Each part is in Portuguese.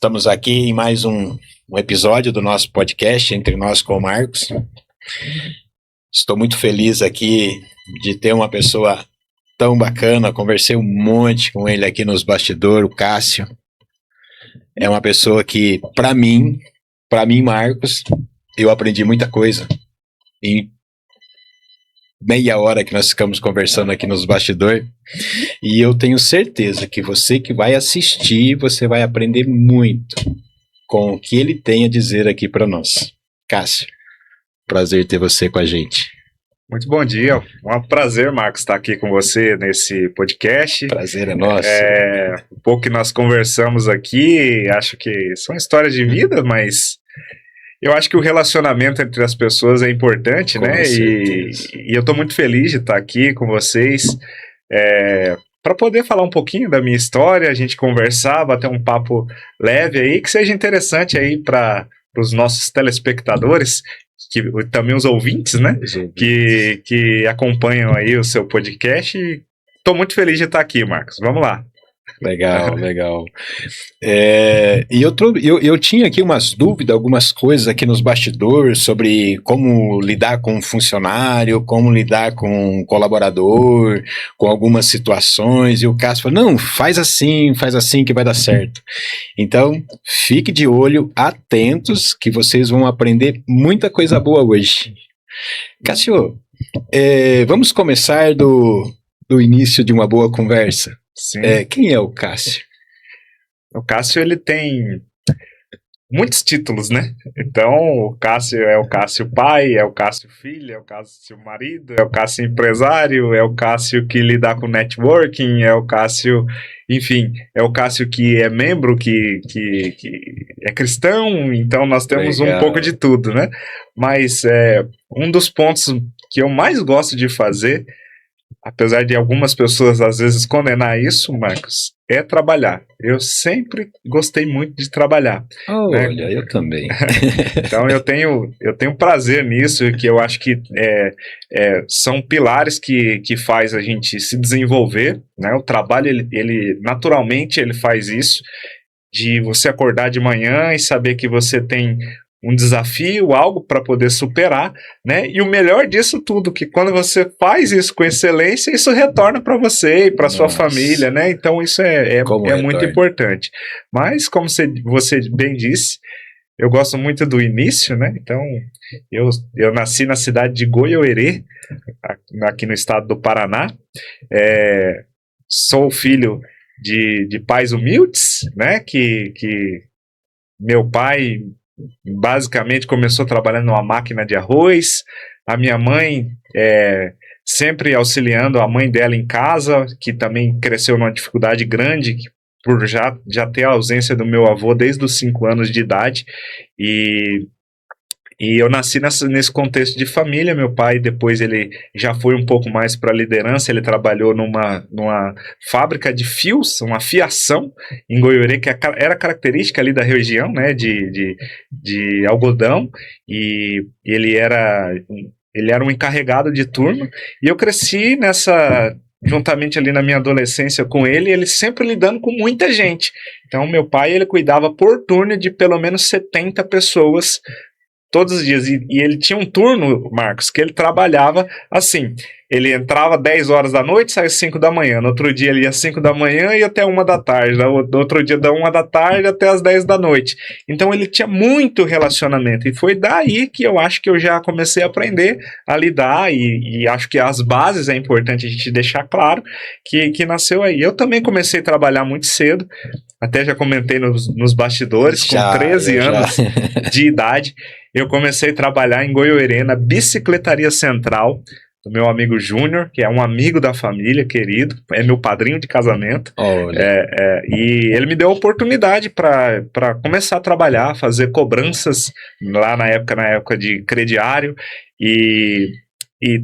Estamos aqui em mais um episódio do nosso podcast Entre Nós com o Marcos. Estou muito feliz aqui de ter uma pessoa tão bacana. Conversei um monte com ele aqui nos bastidores, o Cássio. É uma pessoa que, para mim, Marcos, eu aprendi muita coisa em meia hora que nós ficamos conversando aqui nos bastidores, e eu tenho certeza que você que vai assistir, você vai aprender muito com o que ele tem a dizer aqui para nós. Cássio, prazer ter você com a gente. Muito bom dia, um prazer, Marcos, estar aqui com você nesse podcast. Prazer é nosso. Um pouco que nós conversamos aqui, acho que são histórias de vida, mas eu acho que o relacionamento entre as pessoas é importante, Com né? E eu estou muito feliz de estar aqui com vocês para poder falar um pouquinho da minha história, a gente conversar, bater um papo leve aí, que seja interessante aí para os nossos telespectadores, que também os ouvintes, né? Que acompanham aí o seu podcast. Estou muito feliz de estar aqui, Marcos. Vamos lá. Legal. E eu tinha aqui umas dúvidas, algumas coisas aqui nos bastidores sobre como lidar com um funcionário, como lidar com um colaborador, com algumas situações, e o Cássio falou, não, faz assim que vai dar certo. Então, fique de olho, atentos, que vocês vão aprender muita coisa boa hoje. Cássio, vamos começar do início de uma boa conversa. Sim. Quem é o Cássio? O Cássio, ele tem muitos títulos, né? Então, o Cássio é o Cássio pai, é o Cássio filho, é o Cássio marido, é o Cássio empresário, é o Cássio que lida com networking, é o Cássio, enfim, é o Cássio que é membro, que é cristão, então nós temos Legal. Um pouco de tudo, né? Mas um dos pontos que eu mais gosto de fazer, apesar de algumas pessoas às vezes condenar isso, Marcos, é trabalhar. Eu sempre gostei muito de trabalhar. Olha, né? Eu também. Então eu tenho prazer nisso, que eu acho que são pilares que faz a gente se desenvolver, né? O trabalho, ele naturalmente ele faz isso, de você acordar de manhã e saber que você tem um desafio, algo para poder superar, né? E o melhor disso tudo, que quando você faz isso com excelência, isso retorna para você e para sua família, né? Então isso é muito importante. Mas, como você bem disse, eu gosto muito do início, né? Então, eu nasci na cidade de Goiôerê, aqui no estado do Paraná. Sou filho de pais humildes, né? Que meu pai basicamente começou trabalhando numa máquina de arroz, a minha mãe sempre auxiliando a mãe dela em casa, que também cresceu numa dificuldade grande, por já ter a ausência do meu avô desde os 5 anos de idade, e eu nasci nesse contexto de família. Meu pai depois ele já foi um pouco mais para a liderança, ele trabalhou numa fábrica de fios, uma fiação em Goiôerê, que era característica ali da região, né, de algodão, e ele era um encarregado de turno, e eu cresci juntamente ali na minha adolescência com ele sempre lidando com muita gente. Então meu pai ele cuidava por turno de pelo menos 70 pessoas todos os dias, e ele tinha um turno, Marcos, que ele trabalhava assim, ele entrava 10 horas da noite, saía 5 da manhã, no outro dia ele ia 5 da manhã e até 1 da tarde, no outro dia da 1 da tarde até as 10 da noite, então ele tinha muito relacionamento, e foi daí que eu acho que eu já comecei a aprender a lidar, e acho que as bases é importante a gente deixar claro, que nasceu aí. Eu também comecei a trabalhar muito cedo, até já comentei nos bastidores, com 13 anos de idade, eu comecei a trabalhar em Goiôerê, na Bicicletaria Central, do meu amigo Júnior, que é um amigo da família, querido, é meu padrinho de casamento. E ele me deu a oportunidade para começar a trabalhar, fazer cobranças lá na época de crediário, e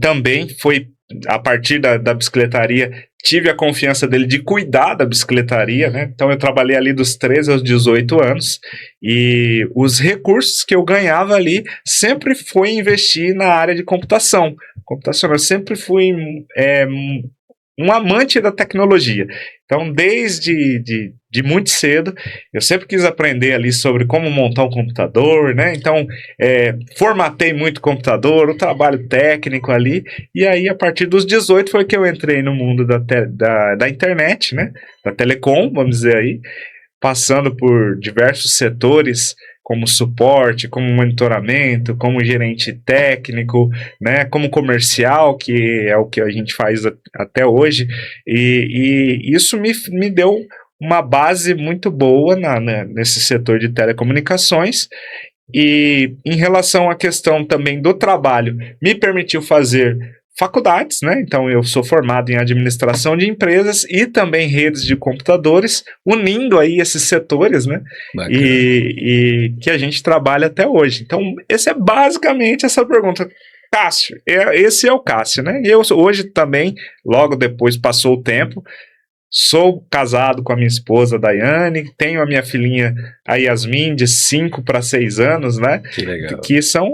também foi a partir da bicicletaria, tive a confiança dele de cuidar da bicicletaria, né? Então eu trabalhei ali dos 13 aos 18 anos, e os recursos que eu ganhava ali sempre foi investir na área de computação. Eu sempre fui um amante da tecnologia. Então, desde de muito cedo, eu sempre quis aprender ali sobre como montar um computador, né? Então, formatei muito o computador, o trabalho técnico ali, e aí, a partir dos 18, foi que eu entrei no mundo da internet, né? Da telecom, vamos dizer aí, passando por diversos setores, como suporte, como monitoramento, como gerente técnico, né, como comercial, que é o que a gente faz até hoje, e isso me deu uma base muito boa nesse setor de telecomunicações. E em relação à questão também do trabalho, me permitiu fazer faculdades, né? Então eu sou formado em administração de empresas e também redes de computadores, unindo aí esses setores, né? E que a gente trabalha até hoje. Então, esse é basicamente essa pergunta. Cássio, esse é o Cássio, né? E eu hoje também, logo depois passou o tempo, sou casado com a minha esposa, Daiane, tenho a minha filhinha, a Yasmin, de 5 para 6 anos, né? Que legal. Que são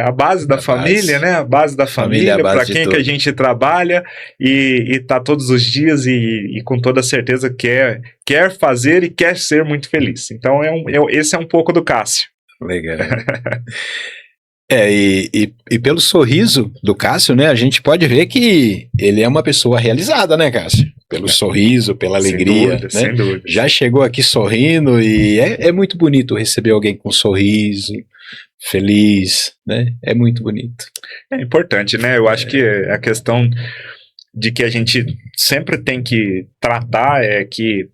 a base da família, né? A base da família, para quem que a gente trabalha e tá todos os dias e com toda certeza quer fazer e quer ser muito feliz. Então, esse é um pouco do Cássio. Legal. E pelo sorriso do Cássio, né, a gente pode ver que ele é uma pessoa realizada, né, Cássio? Pelo sorriso, pela alegria, né? Sem dúvida. Já chegou aqui sorrindo e é muito bonito receber alguém com um sorriso, feliz, né? É muito bonito. É importante, né? Eu acho que a questão de que a gente sempre tem que tratar é que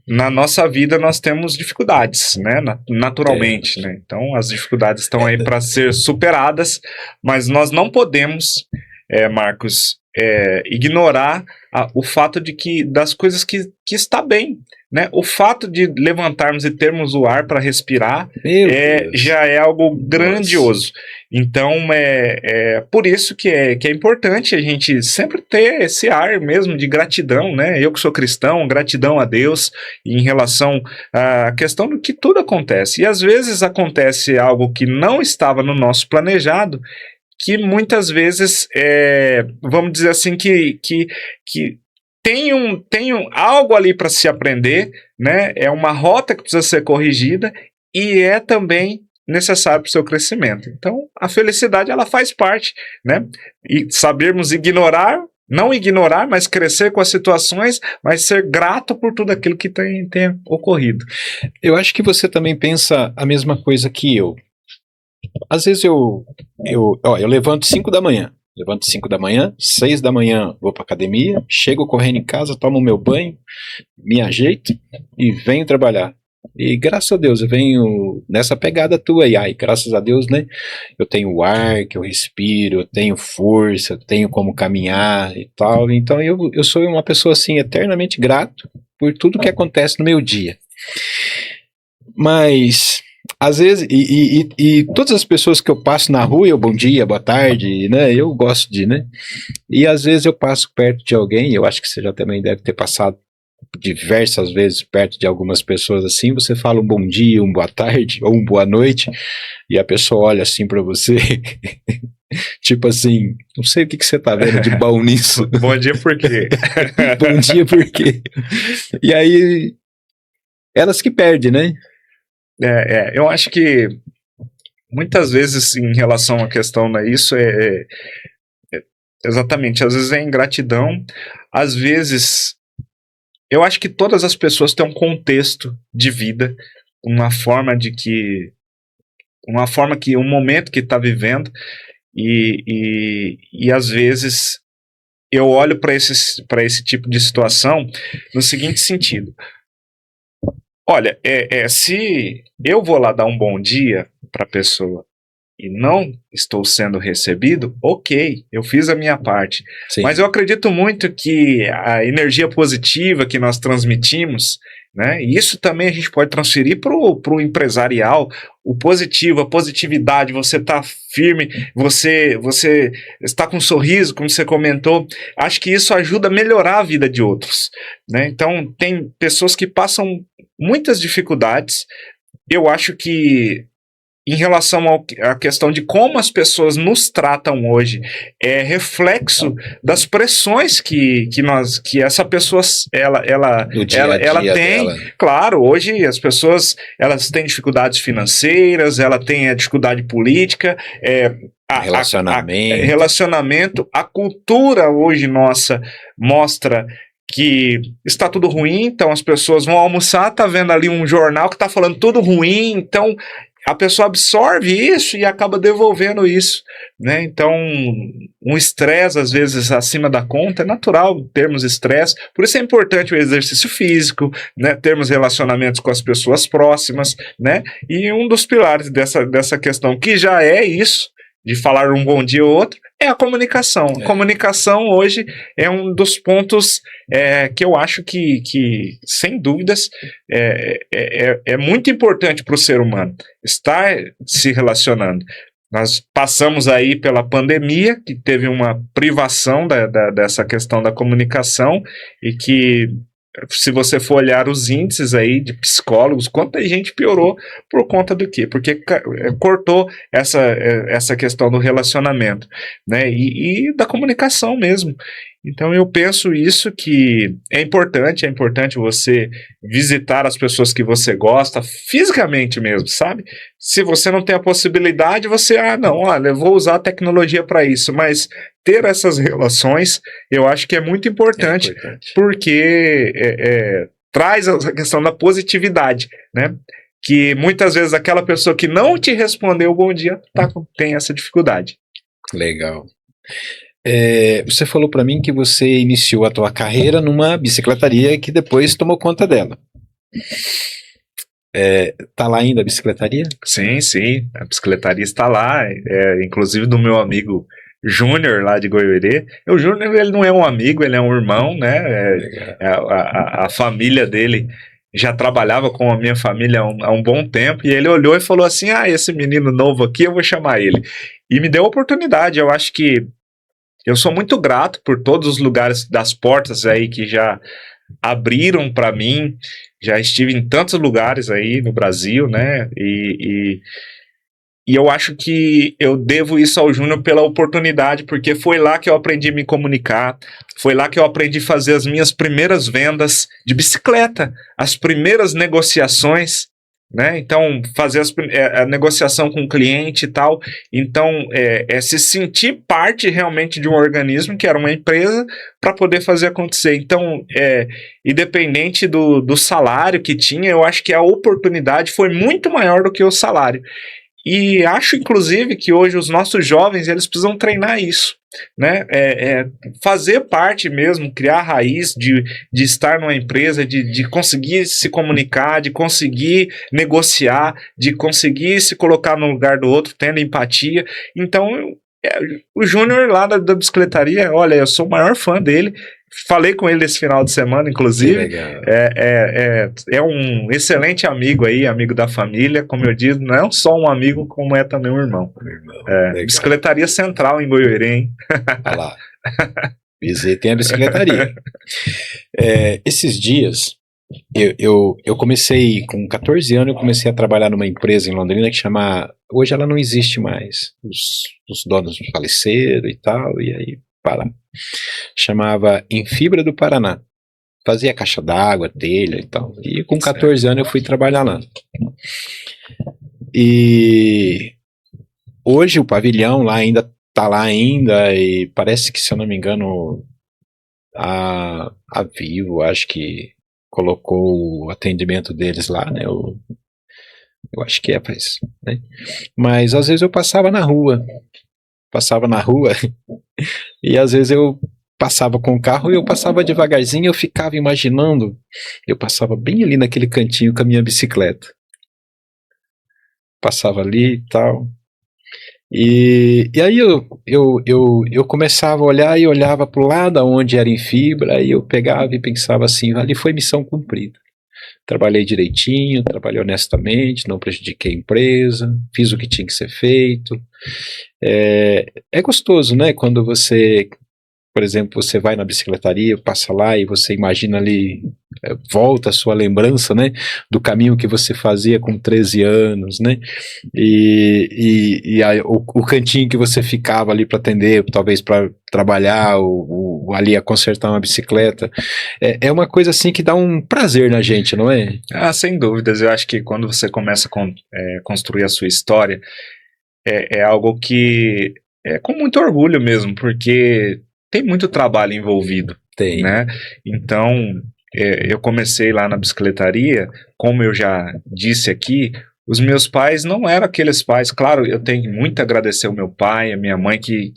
na nossa vida nós temos dificuldades, né? Naturalmente, né? Então as dificuldades estão aí para ser superadas, mas nós não podemos, Marcos, ignorar o fato de que das coisas que está bem, né? O fato de levantarmos e termos o ar para respirar já é algo grandioso. Então por isso que é importante a gente sempre ter esse ar mesmo de gratidão, né? Eu que sou cristão, gratidão a Deus em relação à questão do que tudo acontece. E às vezes acontece algo que não estava no nosso planejado, que muitas vezes, vamos dizer assim, que tem algo ali para se aprender, né? É uma rota que precisa ser corrigida e é também necessário para o seu crescimento. Então, a felicidade, ela faz parte, né? E sabermos não ignorar, mas crescer com as situações, mas ser grato por tudo aquilo que tem ocorrido. Eu acho que você também pensa a mesma coisa que eu. Às vezes eu levanto 5 da manhã, 6 da manhã vou para academia, chego correndo em casa, tomo meu banho, me ajeito e venho trabalhar. E graças a Deus eu venho nessa pegada tua aí, graças a Deus, né? Eu tenho o ar que eu respiro, eu tenho força, eu tenho como caminhar e tal. Então eu sou uma pessoa assim eternamente grato por tudo que acontece no meu dia. Mas às vezes, e todas as pessoas que eu passo na rua, eu bom dia, boa tarde, né? Eu gosto de, né? E às vezes eu passo perto de alguém, eu acho que você já também deve ter passado diversas vezes perto de algumas pessoas assim, você fala um bom dia, um boa tarde, ou um boa noite, e a pessoa olha assim pra você, tipo assim, não sei o que você tá vendo de bom nisso. Bom dia por quê? Bom dia por quê? E aí, elas que perdem, né? Eu acho que muitas vezes em relação à questão isso exatamente, às vezes é ingratidão, às vezes eu acho que todas as pessoas têm um contexto de vida, um momento que está vivendo e às vezes eu olho para esse tipo de situação no seguinte sentido. Olha, se eu vou lá dar um bom dia para a pessoa e não estou sendo recebido, ok, eu fiz a minha parte. Sim. Mas eu acredito muito que a energia positiva que nós transmitimos, né, isso também a gente pode transferir para o empresarial, o positivo, a positividade, você está firme, você está com um sorriso, como você comentou, acho que isso ajuda a melhorar a vida de outros, né? Então, tem pessoas que passam muitas dificuldades, eu acho que em relação à questão de como as pessoas nos tratam hoje, é reflexo das pressões que essa pessoa ela tem. Dela. Claro, hoje as pessoas elas têm dificuldades financeiras, ela tem a dificuldade política, relacionamento, a cultura hoje nossa mostra que está tudo ruim, então as pessoas vão almoçar, tá vendo ali um jornal que tá falando tudo ruim, então a pessoa absorve isso e acaba devolvendo isso, né? Então, um estresse, às vezes, acima da conta, é natural termos estresse, por isso é importante o exercício físico, né? Termos relacionamentos com as pessoas próximas, né? E um dos pilares dessa questão, que já é isso, de falar um bom dia ou outro, é a comunicação. A comunicação hoje é um dos pontos que eu acho que sem dúvidas, é muito importante para o ser humano estar se relacionando. Nós passamos aí pela pandemia, que teve uma privação dessa questão da comunicação e que, se você for olhar os índices aí de psicólogos, quanta gente piorou por conta do quê? Porque cortou essa questão do relacionamento, né? E da comunicação mesmo. Então eu penso isso, que é importante você visitar as pessoas que você gosta, fisicamente mesmo, sabe? Se você não tem a possibilidade, você, eu vou usar a tecnologia para isso, mas ter essas relações, eu acho que é muito importante. Porque traz a questão da positividade, né? Que muitas vezes aquela pessoa que não te respondeu bom dia tem essa dificuldade. Legal. Você falou para mim que você iniciou a tua carreira numa bicicletaria que depois tomou conta dela. Tá lá ainda a bicicletaria? Sim, a bicicletaria está lá, inclusive do meu amigo Júnior, lá de Goiôerê. O Júnior, ele não é um amigo, ele é um irmão, né? A família dele já trabalhava com a minha família há um bom tempo, e ele olhou e falou assim, esse menino novo aqui, eu vou chamar ele. E me deu a oportunidade. Eu acho que eu sou muito grato por todos os lugares das portas aí que já abriram para mim. Já estive em tantos lugares aí no Brasil, né? E eu acho que eu devo isso ao Júnior pela oportunidade, porque foi lá que eu aprendi a me comunicar, foi lá que eu aprendi a fazer as minhas primeiras vendas de bicicleta, as primeiras negociações, né? Então, fazer a negociação com o cliente e tal. Então, se sentir parte realmente de um organismo, que era uma empresa, para poder fazer acontecer. Então, independente do salário que tinha, eu acho que a oportunidade foi muito maior do que o salário. E acho, inclusive, que hoje os nossos jovens, eles precisam treinar isso, né? Fazer parte mesmo, criar a raiz de estar numa empresa, de conseguir se comunicar, de conseguir negociar, de conseguir se colocar no lugar do outro, tendo empatia. Então, o Júnior lá da bicicletaria, olha, eu sou o maior fã dele. Falei com ele esse final de semana, inclusive. É um excelente amigo aí, amigo da família, como eu disse, não é só um amigo, como é também um irmão. Bicicletaria Central em Goiôerê, hein? Olha lá. Visitem a bicicletaria. Esses dias, eu comecei, com 14 anos, eu comecei a trabalhar numa empresa em Londrina que chama... Hoje ela não existe mais. Os donos faleceram e tal, e aí para. Chamava Infibra do Paraná. Fazia caixa d'água, telha e tal. E com 14 anos eu fui trabalhar lá. E hoje o pavilhão lá ainda tá lá ainda, e parece que, se eu não me engano, a Vivo, acho que colocou o atendimento deles lá, né? Eu acho que faz, né? Mas às vezes eu passava na rua e às vezes eu passava com o carro e eu passava devagarzinho, eu ficava imaginando, eu passava bem ali naquele cantinho com a minha bicicleta, passava ali e tal, e aí eu começava a olhar e olhava para o lado onde era em fibra, e eu pegava e pensava assim, ali foi missão cumprida. Trabalhei direitinho, trabalhei honestamente, não prejudiquei a empresa, fiz o que tinha que ser feito. É gostoso, né? Quando você por exemplo, você vai na bicicletaria, passa lá e você imagina ali, volta a sua lembrança, né, do caminho que você fazia com 13 anos, né, o cantinho que você ficava ali para atender, talvez para trabalhar, ou ali a consertar uma bicicleta, é uma coisa assim que dá um prazer na gente, não é? Ah, sem dúvidas, eu acho que quando você começa a construir a sua história, é algo que é com muito orgulho mesmo, porque tem muito trabalho envolvido, Tem. né? Então, eu comecei lá na bicicletaria, como eu já disse aqui, os meus pais não eram aqueles pais, claro, eu tenho muito a agradecer ao meu pai, a minha mãe que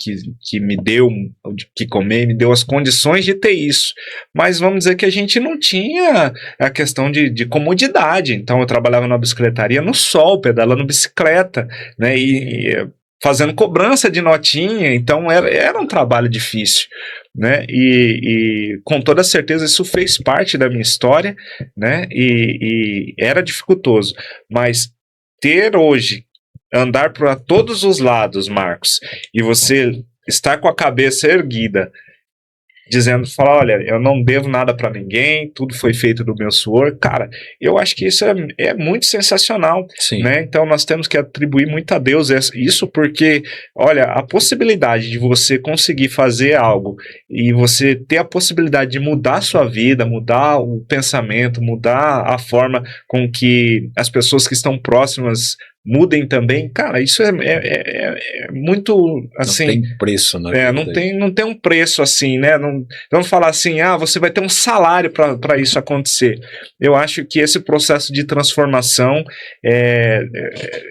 me deu o que comer, me deu as condições de ter isso, mas vamos dizer que a gente não tinha a questão de comodidade, então eu trabalhava na bicicletaria no sol, pedalando bicicleta, né, e fazendo cobrança de notinha, então era um trabalho difícil, né, e com toda certeza isso fez parte da minha história, né, e era dificultoso, mas ter hoje, andar para todos os lados, Marcos, e você estar com a cabeça erguida, dizendo, fala, olha, eu não devo nada para ninguém, tudo foi feito do meu suor, cara, eu acho que isso é muito sensacional, Sim. né? Então nós temos que atribuir muito a Deus isso, porque, olha, a possibilidade de você conseguir fazer algo e você ter a possibilidade de mudar a sua vida, mudar o pensamento, mudar a forma com que as pessoas que estão próximas mudem também, cara, isso é muito, assim... Não tem preço na vida. Não tem um preço assim, né? Não, vamos falar assim, você vai ter um salário para isso acontecer. Eu acho que esse processo de transformação,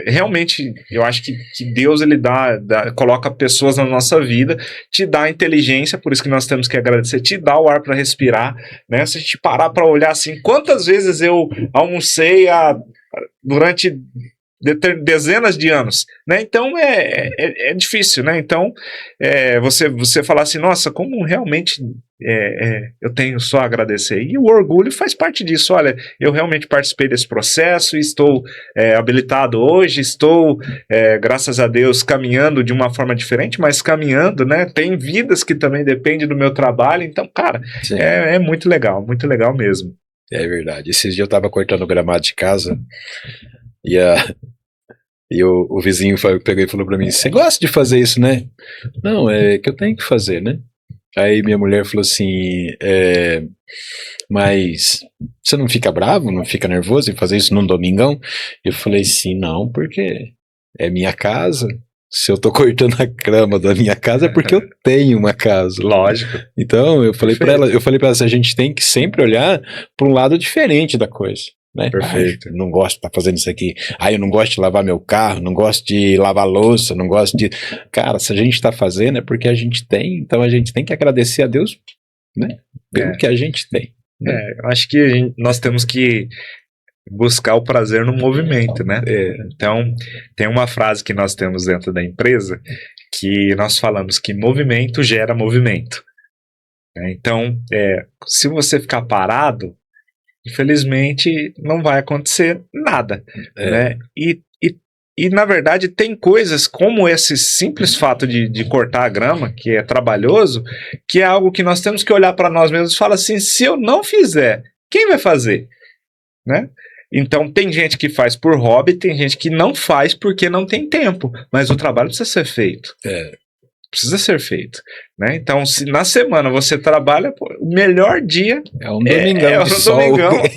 realmente, eu acho que Deus, ele coloca pessoas na nossa vida, te dá inteligência, por isso que nós temos que agradecer, te dá o ar para respirar, né? Se a gente parar para olhar assim, quantas vezes eu almocei durante dezenas de anos, né? Então é difícil, né? Então você falar assim, nossa, como realmente eu tenho só a agradecer, e o orgulho faz parte disso. Olha, eu realmente participei desse processo, estou habilitado hoje, estou graças a Deus caminhando de uma forma diferente, mas caminhando, né? Tem vidas que também dependem do meu trabalho, então, cara, é muito legal mesmo. É verdade. Esses dias eu tava cortando o gramado de casa e o vizinho pegou e falou pra mim, você gosta de fazer isso, né? Não, é que eu tenho que fazer, né? Aí minha mulher falou assim, mas você não fica bravo, não fica nervoso em fazer isso num domingão? Eu falei assim, não, porque é minha casa. Se eu tô cortando a grama da minha casa é porque eu tenho uma casa. Lógico. Então eu falei pra ela, a gente tem que sempre olhar para um lado diferente da coisa. Né? Perfeito. Não gosto de estar fazendo isso aqui. Eu não gosto de lavar meu carro, não gosto de lavar louça, não gosto de... Cara, se a gente está fazendo é porque a gente tem, então a gente tem que agradecer a Deus, né? Pelo que a gente tem. Né? Eu acho que nós temos que buscar o prazer no movimento, né? Então, tem uma frase que nós temos dentro da empresa que nós falamos que movimento gera movimento. Então, se você ficar parado, infelizmente não vai acontecer nada, né? E na verdade tem coisas como esse simples fato de cortar a grama, que é trabalhoso, que é algo que nós temos que olhar para nós mesmos e falar assim, se eu não fizer, quem vai fazer? Né? Então tem gente que faz por hobby, tem gente que não faz porque não tem tempo, mas o trabalho precisa ser feito. Precisa ser feito, né? Então, se na semana você trabalha, o melhor dia é um domingão,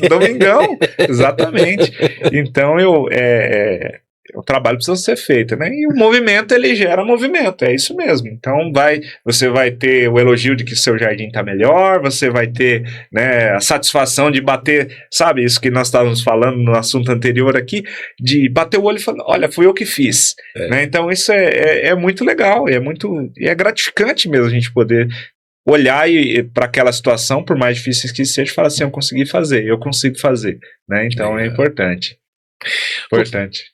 domingão, exatamente. Então, o trabalho precisa ser feito, né? E o movimento, ele gera movimento, é isso mesmo. Então, você vai ter o elogio de que seu jardim está melhor, você vai ter, né, a satisfação de bater, sabe, isso que nós estávamos falando no assunto anterior aqui, de bater o olho e falar, olha, fui eu que fiz. Né? Então, isso é muito legal, é gratificante mesmo a gente poder olhar para aquela situação, por mais difícil que seja, e falar assim, eu consigo fazer. Né? Então, é importante.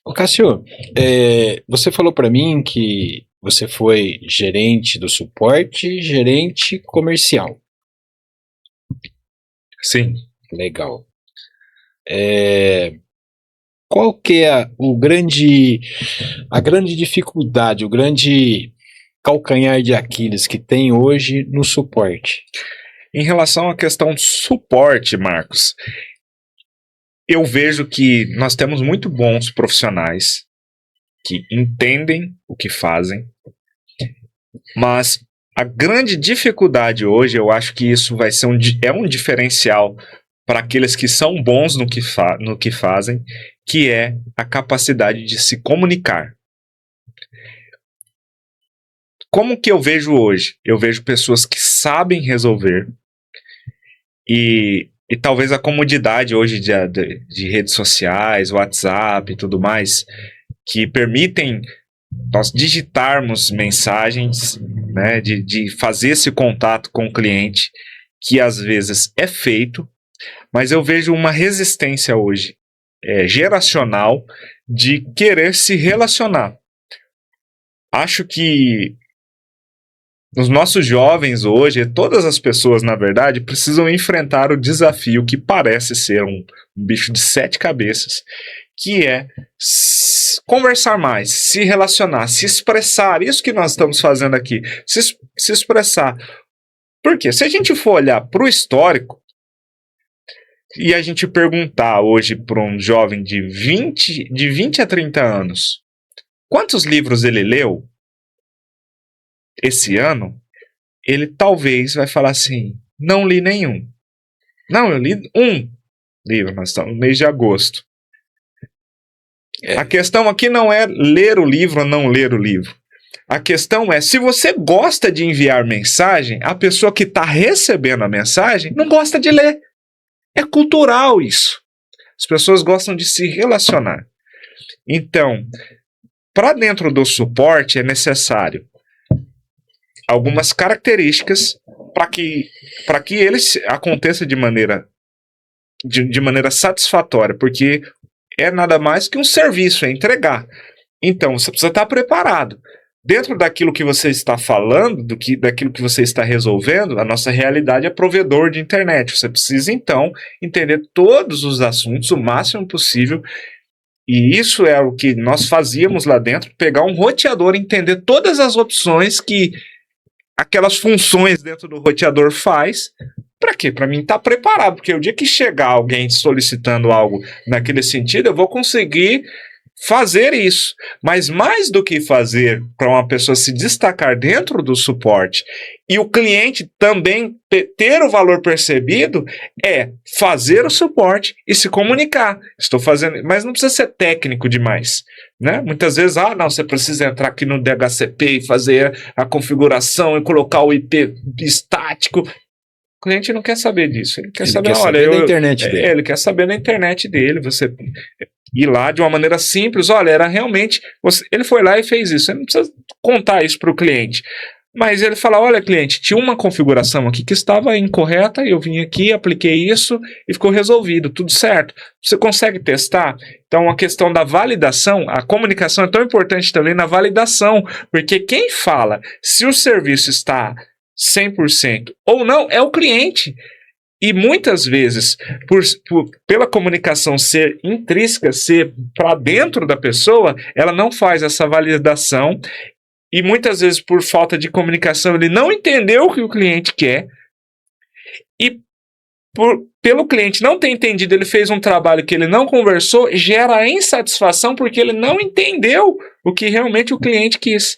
Ô Cássio, você falou para mim que você foi gerente do suporte e gerente comercial. Sim. Legal. Qual que é a grande dificuldade, calcanhar de Aquiles que tem hoje no suporte? Em relação à questão do suporte, Marcos, eu vejo que nós temos muito bons profissionais que entendem o que fazem, mas a grande dificuldade hoje, eu acho que isso vai ser um diferencial para aqueles que são bons no que fazem, que é a capacidade de se comunicar. Como que eu vejo hoje? Eu vejo pessoas que sabem resolver e talvez a comodidade hoje de redes sociais, WhatsApp e tudo mais, que permitem nós digitarmos mensagens, né, de fazer esse contato com o cliente, que às vezes é feito, mas eu vejo uma resistência hoje geracional de querer se relacionar. Acho que os nossos jovens hoje, todas as pessoas, na verdade, precisam enfrentar o desafio que parece ser um bicho de 7 cabeças, que é conversar mais, se relacionar, se expressar. Isso que nós estamos fazendo aqui, se expressar. Por quê? Se a gente for olhar para o histórico e a gente perguntar hoje para um jovem de 20 a 30 anos, quantos livros ele leu esse ano, ele talvez vai falar assim, não li nenhum. Não, eu li um livro, nós estamos no mês de agosto. A questão aqui não é ler o livro ou não ler o livro. A questão é, se você gosta de enviar mensagem, a pessoa que está recebendo a mensagem não gosta de ler. É cultural isso. As pessoas gostam de se relacionar. Então, para dentro do suporte é necessário algumas características para que ele aconteça de maneira satisfatória, porque é nada mais que um serviço, é entregar. Então, você precisa estar preparado. Dentro daquilo que você está falando, daquilo que você está resolvendo, a nossa realidade é provedor de internet. Você precisa, então, entender todos os assuntos o máximo possível. E isso é o que nós fazíamos lá dentro, pegar um roteador, entender todas as opções que aquelas funções dentro do roteador faz. Para quê? Para mim estar preparado, porque o dia que chegar alguém solicitando algo naquele sentido, eu vou conseguir fazer isso. Mas mais do que fazer para uma pessoa se destacar dentro do suporte e o cliente também ter o valor percebido, é fazer o suporte e se comunicar. Estou fazendo, mas não precisa ser técnico demais, né? Muitas vezes, não, você precisa entrar aqui no DHCP e fazer a configuração e colocar o IP estático. O cliente não quer saber disso. Ele quer saber da internet dele. Ele quer saber da internet dele. Você ir lá de uma maneira simples. Olha, era realmente... ele foi lá e fez isso. Você não precisa contar isso para o cliente. Mas ele fala, olha, cliente, tinha uma configuração aqui que estava incorreta, eu vim aqui, apliquei isso e ficou resolvido, tudo certo. Você consegue testar? Então, a questão da validação, a comunicação é tão importante também na validação, porque quem fala se o serviço está 100% ou não é o cliente. E muitas vezes, pela comunicação ser intrínseca, ser para dentro da pessoa, ela não faz essa validação. E muitas vezes, por falta de comunicação, ele não entendeu o que o cliente quer. E pelo cliente não ter entendido, ele fez um trabalho que ele não conversou, gera insatisfação porque ele não entendeu o que realmente o cliente quis.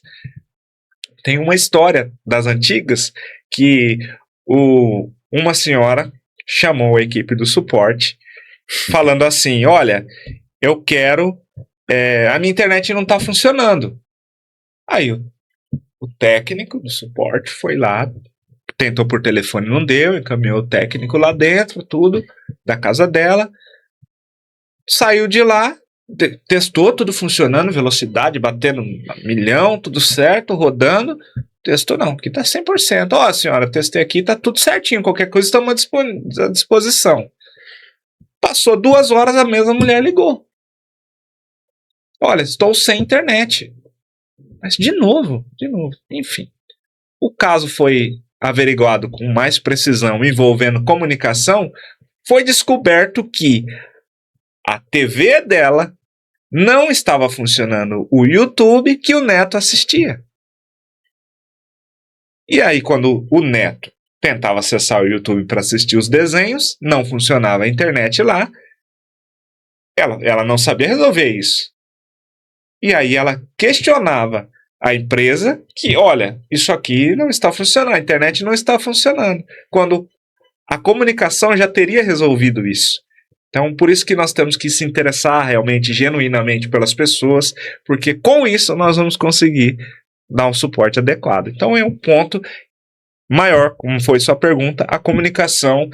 Tem uma história das antigas que uma senhora chamou a equipe do suporte falando assim, olha, eu quero... a minha internet não está funcionando. Aí o técnico do suporte foi lá, tentou por telefone, não deu, encaminhou o técnico lá dentro, tudo, da casa dela, saiu de lá, testou tudo funcionando, velocidade batendo 1.000.000, tudo certo, rodando, testou não, aqui tá 100%, ó senhora, testei aqui, tá tudo certinho, qualquer coisa estamos à disposição. Passou 2 horas, a mesma mulher ligou. Olha, estou sem internet. Mas de novo, enfim. O caso foi averiguado com mais precisão, envolvendo comunicação, foi descoberto que a TV dela não estava funcionando o YouTube que o neto assistia. E aí, quando o neto tentava acessar o YouTube para assistir os desenhos, não funcionava a internet lá, ela não sabia resolver isso. E aí ela questionava a empresa que, olha, isso aqui não está funcionando, a internet não está funcionando, quando a comunicação já teria resolvido isso. Então, por isso que nós temos que se interessar realmente, genuinamente pelas pessoas, porque com isso nós vamos conseguir dar um suporte adequado. Então, é um ponto maior, como foi sua pergunta, a comunicação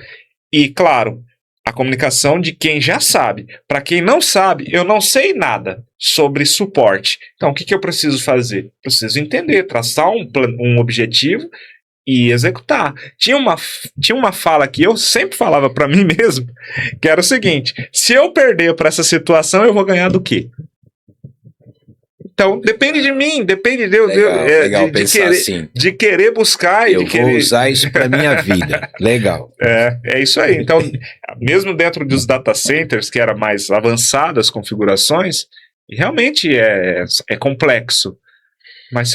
e, claro, a comunicação de quem já sabe. Para quem não sabe, eu não sei nada sobre suporte. Então, o que eu preciso fazer? Preciso entender, traçar um objetivo e executar. Tinha uma fala que eu sempre falava para mim mesmo, que era o seguinte: se eu perder para essa situação, eu vou ganhar do quê? Então, depende de mim, depende legal pensar assim. de querer buscar e eu de querer... vou usar isso para minha vida. Legal. É isso aí. Então, mesmo dentro dos data centers, que era mais avançado as configurações, realmente é complexo. Mas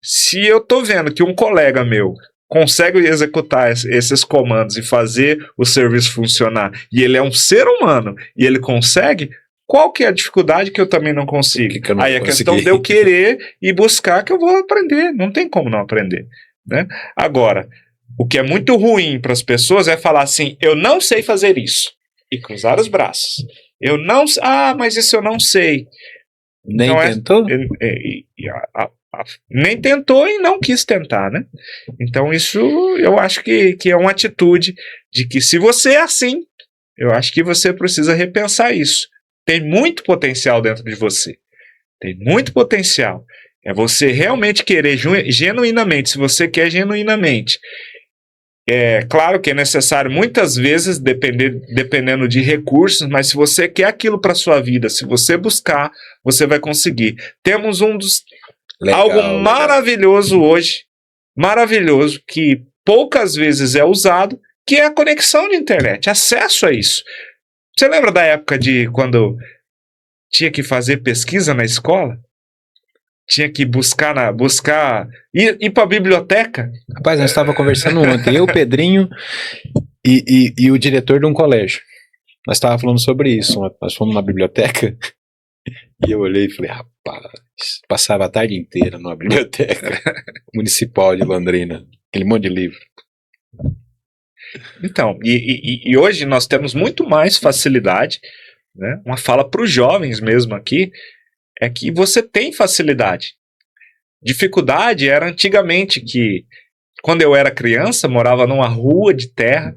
se eu tô vendo que um colega meu consegue executar esses comandos e fazer o serviço funcionar, e ele é um ser humano, e ele consegue... Qual que é a dificuldade que eu também não consigo? Aí a questão de eu querer e buscar que eu vou aprender. Não tem como não aprender, né? Agora, o que é muito ruim para as pessoas é falar assim, eu não sei fazer isso. E cruzar os braços. Mas isso eu não sei. Nem então, tentou? Nem tentou e não quis tentar, né? Então isso eu acho que é uma atitude de que se você é assim, eu acho que você precisa repensar isso. Tem muito potencial dentro de você. Tem muito potencial. É você realmente querer genuinamente. Se você quer genuinamente. É claro que é necessário muitas vezes, dependendo de recursos, mas se você quer aquilo para a sua vida, se você buscar, você vai conseguir. Temos algo maravilhoso hoje, maravilhoso, que poucas vezes é usado, que é a conexão de internet, acesso a isso. Você lembra da época de quando tinha que fazer pesquisa na escola? Tinha que ir para a biblioteca? Rapaz, nós estávamos conversando ontem, eu, o Pedrinho e o diretor de um colégio. Nós estávamos falando sobre isso. Nós fomos na biblioteca e eu olhei e falei, rapaz, passava a tarde inteira numa biblioteca municipal de Londrina, aquele monte de livro. Então, e hoje nós temos muito mais facilidade, né? Uma fala para os jovens mesmo aqui, é que você tem facilidade. Dificuldade era antigamente que, quando eu era criança, morava numa rua de terra,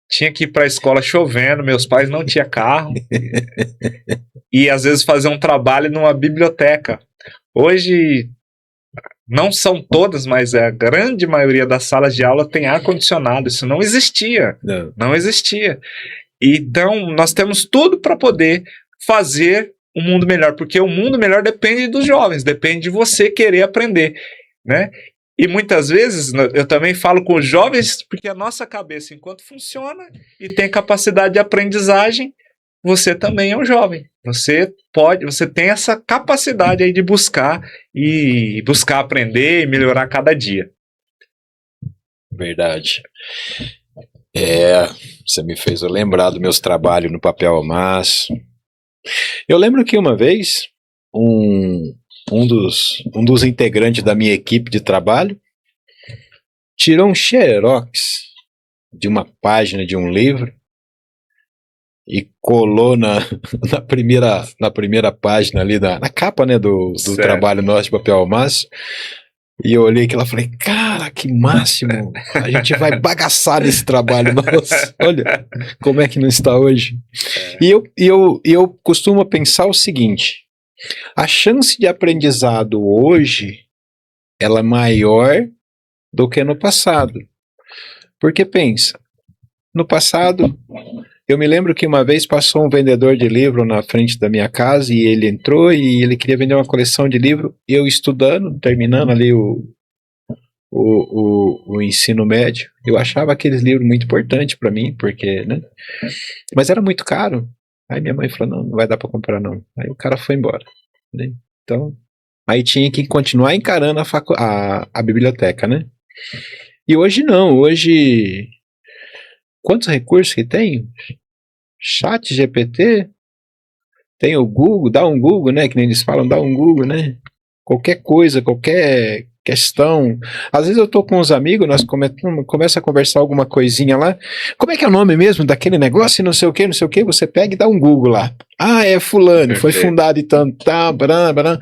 tinha que ir para a escola chovendo, meus pais não tinham carro, e às vezes fazer um trabalho numa biblioteca. Hoje... não são todas, mas a grande maioria das salas de aula tem ar-condicionado. Isso não existia. Não existia. Então, nós temos tudo para poder fazer um mundo melhor, porque o mundo melhor depende dos jovens, depende de você querer aprender, né? E muitas vezes, eu também falo com os jovens, porque a nossa cabeça, enquanto funciona e tem capacidade de aprendizagem, você também é um jovem. Você tem essa capacidade aí de buscar aprender e melhorar cada dia. Verdade. Você me fez eu lembrar dos meus trabalhos no papel ao maço. Eu lembro que uma vez um dos integrantes da minha equipe de trabalho tirou um xerox de uma página de um livro e colou na primeira página ali, na capa, né, do trabalho nosso de papel ao maço. E eu olhei aquilo e falei, cara, que máximo! A gente vai bagaçar nesse trabalho nosso. Olha como é que não está hoje. E eu costumo pensar o seguinte, a chance de aprendizado hoje, ela é maior do que no passado. Porque pensa, no passado... eu me lembro que uma vez passou um vendedor de livro na frente da minha casa e ele entrou e ele queria vender uma coleção de livro. Eu estudando, terminando ali o ensino médio, eu achava aqueles livros muito importantes para mim, porque, né? Mas era muito caro. Aí minha mãe falou, não vai dar para comprar não. Aí o cara foi embora. Né? Então, aí tinha que continuar encarando a biblioteca, né? E hoje não, hoje quantos recursos que tem? Chat GPT, tem o Google, dá um Google, né? Que nem eles falam, dá um Google, né? Qualquer coisa, qualquer questão. Às vezes eu tô com uns amigos, nós começa a conversar alguma coisinha lá. Como é que é o nome mesmo daquele negócio? Não sei o que, não sei o que. Você pega e dá um Google lá. Ah, é fulano, foi fundado e tanto, tá, barã, barã.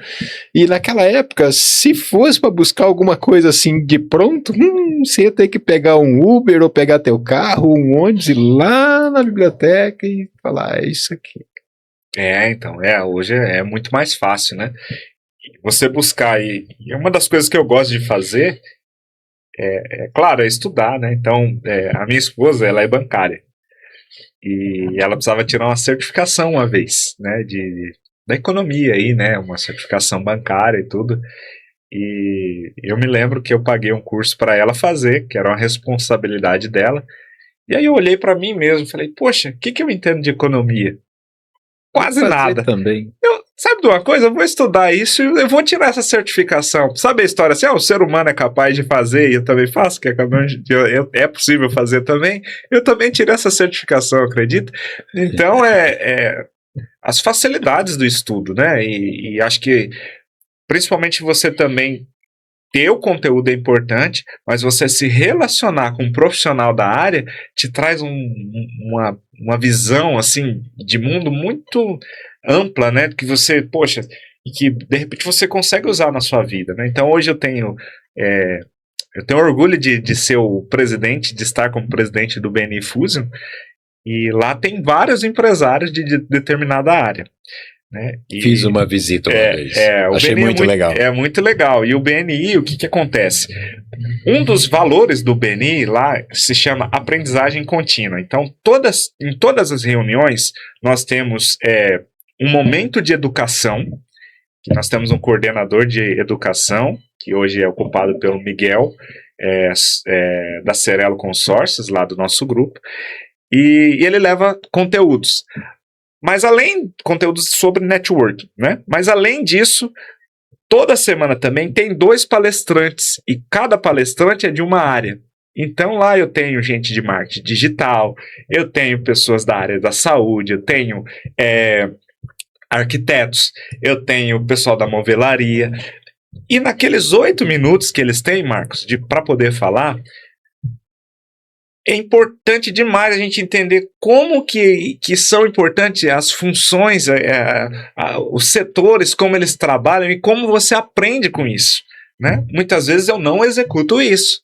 E naquela época, se fosse para buscar alguma coisa assim de pronto, você ia ter que pegar um Uber ou pegar teu carro, um ônibus, ir lá na biblioteca e falar, é isso aqui. Então, hoje é muito mais fácil, né? Você buscar, e uma das coisas que eu gosto de fazer, claro, é estudar, né? Então, a minha esposa, ela é bancária, e ela precisava tirar uma certificação uma vez, né? Da economia aí, né? Uma certificação bancária e tudo. E eu me lembro que eu paguei um curso para ela fazer, que era uma responsabilidade dela. E aí eu olhei para mim mesmo e falei, poxa, o que eu entendo de economia? Quase nada. Também. Sabe de uma coisa? Eu vou estudar isso e eu vou tirar essa certificação. Sabe a história assim? O ser humano é capaz de fazer e eu também faço, que é possível fazer também. Eu também tirei essa certificação, acredita? Então, as facilidades do estudo, né? E acho que, principalmente você também ter o conteúdo é importante, mas você se relacionar com um profissional da área te traz uma visão assim de mundo muito ampla, né? Que você, poxa, e que de repente você consegue usar na sua vida, né? Então hoje eu tenho orgulho de ser o presidente, de estar como presidente do BNI Fusion, e lá tem vários empresários de determinada área. Né? Fiz uma visita uma vez. Achei muito legal. É muito legal. E o BNI, o que acontece? Um dos valores do BNI lá se chama aprendizagem contínua. Então, em todas as reuniões, nós temos um momento de educação, que nós temos um coordenador de educação, que hoje é ocupado pelo Miguel, da Cerelo Consórcios, lá do nosso grupo, e ele leva conteúdos. Mas conteúdos sobre networking, né? Mas além disso, toda semana também tem 2 palestrantes, e cada palestrante é de uma área. Então lá eu tenho gente de marketing digital, eu tenho pessoas da área da saúde, eu tenho arquitetos, eu tenho pessoal da movelaria. E naqueles 8 minutos que eles têm, Marcos, para poder falar, é importante demais a gente entender como que são importantes as funções, os setores, como eles trabalham e como você aprende com isso, né? Muitas vezes eu não executo isso.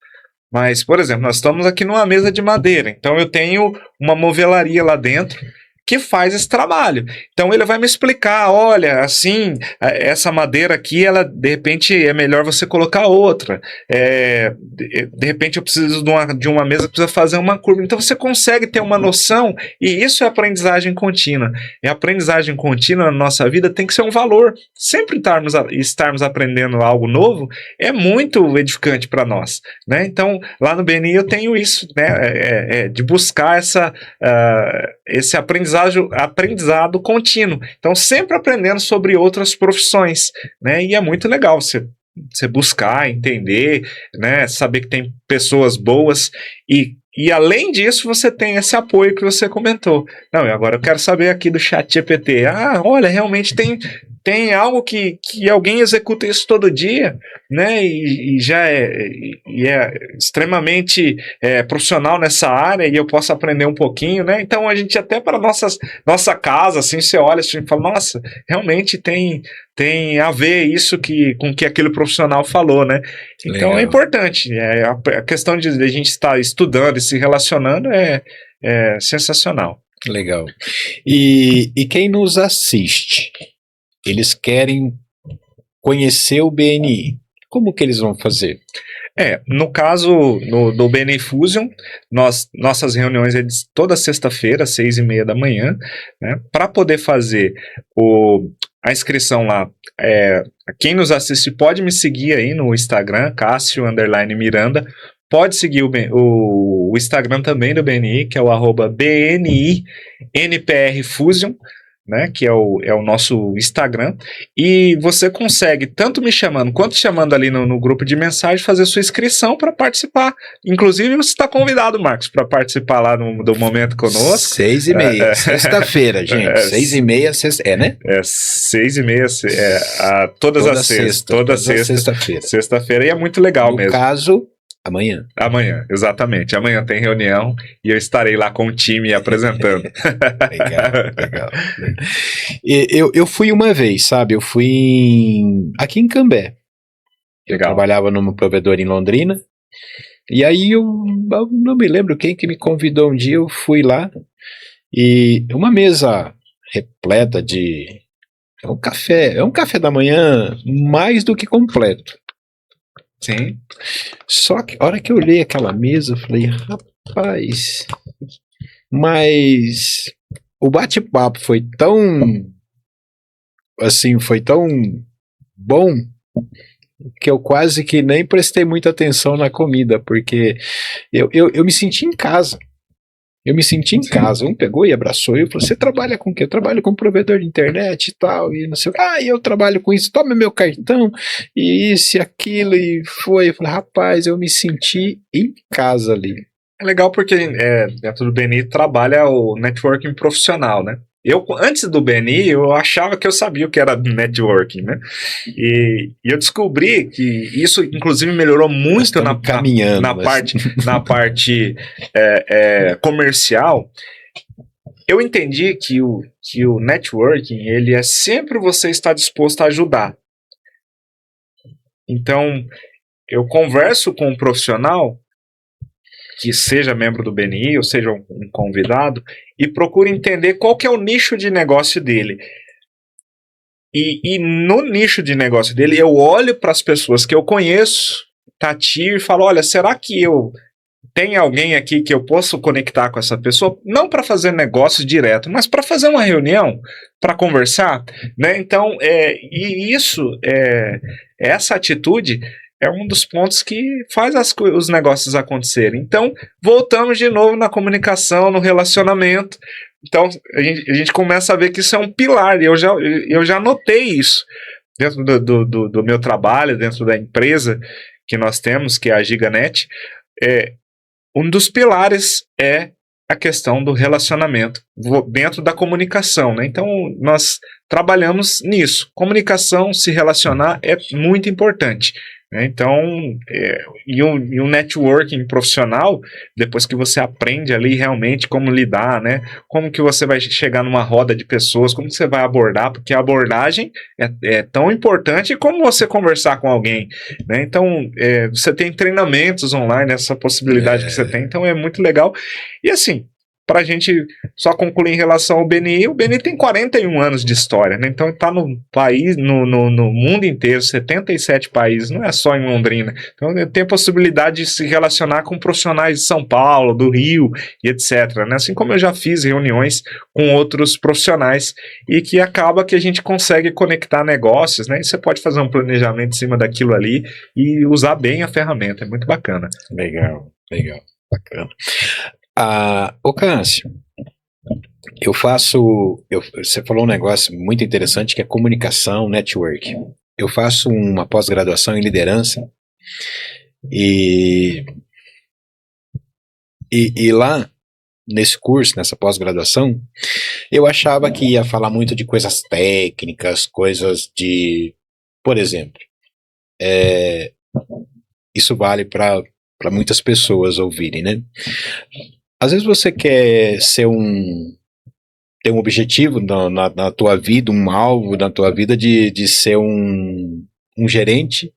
Mas, por exemplo, nós estamos aqui numa mesa de madeira, então eu tenho uma movelaria lá dentro que faz esse trabalho. Então ele vai me explicar, olha, assim, essa madeira aqui, ela de repente é melhor você colocar outra. De repente eu preciso de uma mesa que precisa fazer uma curva. Então você consegue ter uma noção, e isso é aprendizagem contínua. E a aprendizagem contínua na nossa vida tem que ser um valor. Sempre estarmos aprendendo algo novo é muito edificante para nós, né? Então lá no BNI eu tenho isso, né? De buscar esse aprendizado contínuo. Então, sempre aprendendo sobre outras profissões, né? E é muito legal você buscar, entender, né? Saber que tem pessoas boas e além disso, você tem esse apoio que você comentou. Não, agora eu quero saber aqui do ChatGPT. Olha, realmente tem algo que alguém executa isso todo dia, né? E já é extremamente profissional nessa área e eu posso aprender um pouquinho, né? Então a gente até para nossa casa, assim, você olha assim, e fala, nossa, realmente tem a ver isso com o que aquele profissional falou, né? Então legal. É importante. A questão de a gente estar estudando e se relacionando é sensacional. Legal. E quem nos assiste? Eles querem conhecer o BNI. Como que eles vão fazer? No caso do BNI Fusion, nossas reuniões é toda sexta-feira, 6:30 da manhã, né? Para poder fazer a inscrição lá, quem nos assiste pode me seguir aí no Instagram, Cássio_Miranda, pode seguir o Instagram também do BNI, que é o @BNI NPR Fusion. né, que é o nosso Instagram, e você consegue, tanto me chamando quanto chamando ali no grupo de mensagem, fazer sua inscrição para participar. Inclusive, você está convidado, Marcos, para participar lá do Momento Conosco. 6h30, sexta-feira, gente. 6h30, sexta, né? 6h30, todas as sextas. Toda sexta-feira. Sexta-feira, e é muito legal no mesmo. No caso, amanhã. Amanhã, exatamente. Amanhã tem reunião e eu estarei lá com o time apresentando. Legal. Eu fui uma vez, sabe? Eu fui aqui em Cambé. Eu trabalhava numa provedora em Londrina. E aí eu não me lembro quem que me convidou um dia, eu fui lá. E uma mesa repleta de... É um café da manhã mais do que completo. Sim. Só que a hora que eu olhei aquela mesa, eu falei, rapaz, mas o bate-papo foi tão bom que eu quase que nem prestei muita atenção na comida, porque eu me senti em casa. Eu me senti em casa. Um pegou e abraçou. Eu falei, você trabalha com o quê? Eu trabalho com provedor de internet e tal. E não sei o que. Eu trabalho com isso. Toma meu cartão. E isso e aquilo. E foi. Eu falei, rapaz, eu me senti em casa ali. É legal porque dentro do BNI trabalha o networking profissional, né? Antes do BNI, eu achava que eu sabia o que era networking, né? E eu descobri que isso, inclusive, melhorou muito na parte comercial. Eu entendi que o networking, ele é sempre você estar disposto a ajudar. Então, eu converso com um profissional que seja membro do BNI ou seja um convidado e procuro entender qual que é o nicho de negócio dele. E no nicho de negócio dele, eu olho para as pessoas que eu conheço, tatio, e falo, olha, será que tem alguém aqui que eu posso conectar com essa pessoa? Não para fazer negócio direto, mas para fazer uma reunião, para conversar, né? Então, essa atitude é um dos pontos que faz os negócios acontecerem. Então, voltamos de novo na comunicação, no relacionamento. Então, a gente começa a ver que isso é um pilar, e eu já notei isso dentro do meu trabalho, dentro da empresa que nós temos, que é a Giganet. Um dos pilares é a questão do relacionamento dentro da comunicação, né? Então, nós trabalhamos nisso. Comunicação, se relacionar é muito importante. Então, e um networking profissional, depois que você aprende ali realmente como lidar, né? Como que você vai chegar numa roda de pessoas, como que você vai abordar, porque a abordagem é tão importante como você conversar com alguém, né? Então, você tem treinamentos online, essa possibilidade que você tem, então é muito legal. E assim, para a gente só concluir em relação ao BNI, o BNI tem 41 anos de história, né? Então está no país, no mundo inteiro, 77 países, não é só em Londrina. Então tem a possibilidade de se relacionar com profissionais de São Paulo, do Rio e etc, né? Assim como eu já fiz reuniões com outros profissionais e que acaba que a gente consegue conectar negócios, né? E você pode fazer um planejamento em cima daquilo ali e usar bem a ferramenta, é muito bacana. Legal, bacana. Ô Cássio, você falou um negócio muito interessante que é comunicação, network. Eu faço uma pós-graduação em liderança e lá nesse curso, nessa pós-graduação, eu achava que ia falar muito de coisas técnicas, coisas de, por exemplo, isso vale para muitas pessoas ouvirem, né? Às vezes você quer ter um objetivo na tua vida, um alvo na tua vida de ser um gerente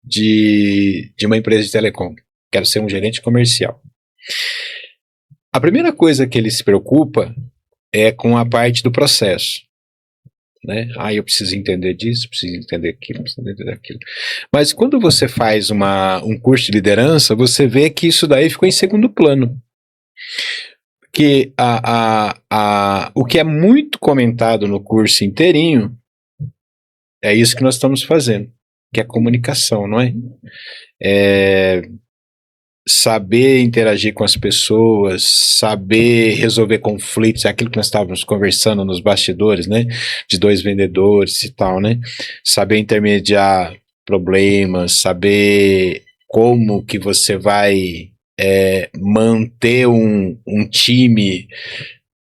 de uma empresa de telecom. Quero ser um gerente comercial. A primeira coisa que ele se preocupa é com a parte do processo. Né? Eu preciso entender disso, preciso entender aquilo, preciso entender aquilo. Mas quando você faz um curso de liderança, você vê que isso daí ficou em segundo plano. Que o que é muito comentado no curso inteirinho é isso que nós estamos fazendo, que é comunicação, não é? saber interagir com as pessoas, saber resolver conflitos, é aquilo que nós estávamos conversando nos bastidores, né? De dois vendedores e tal, né? Saber intermediar problemas, saber como que você vai manter um time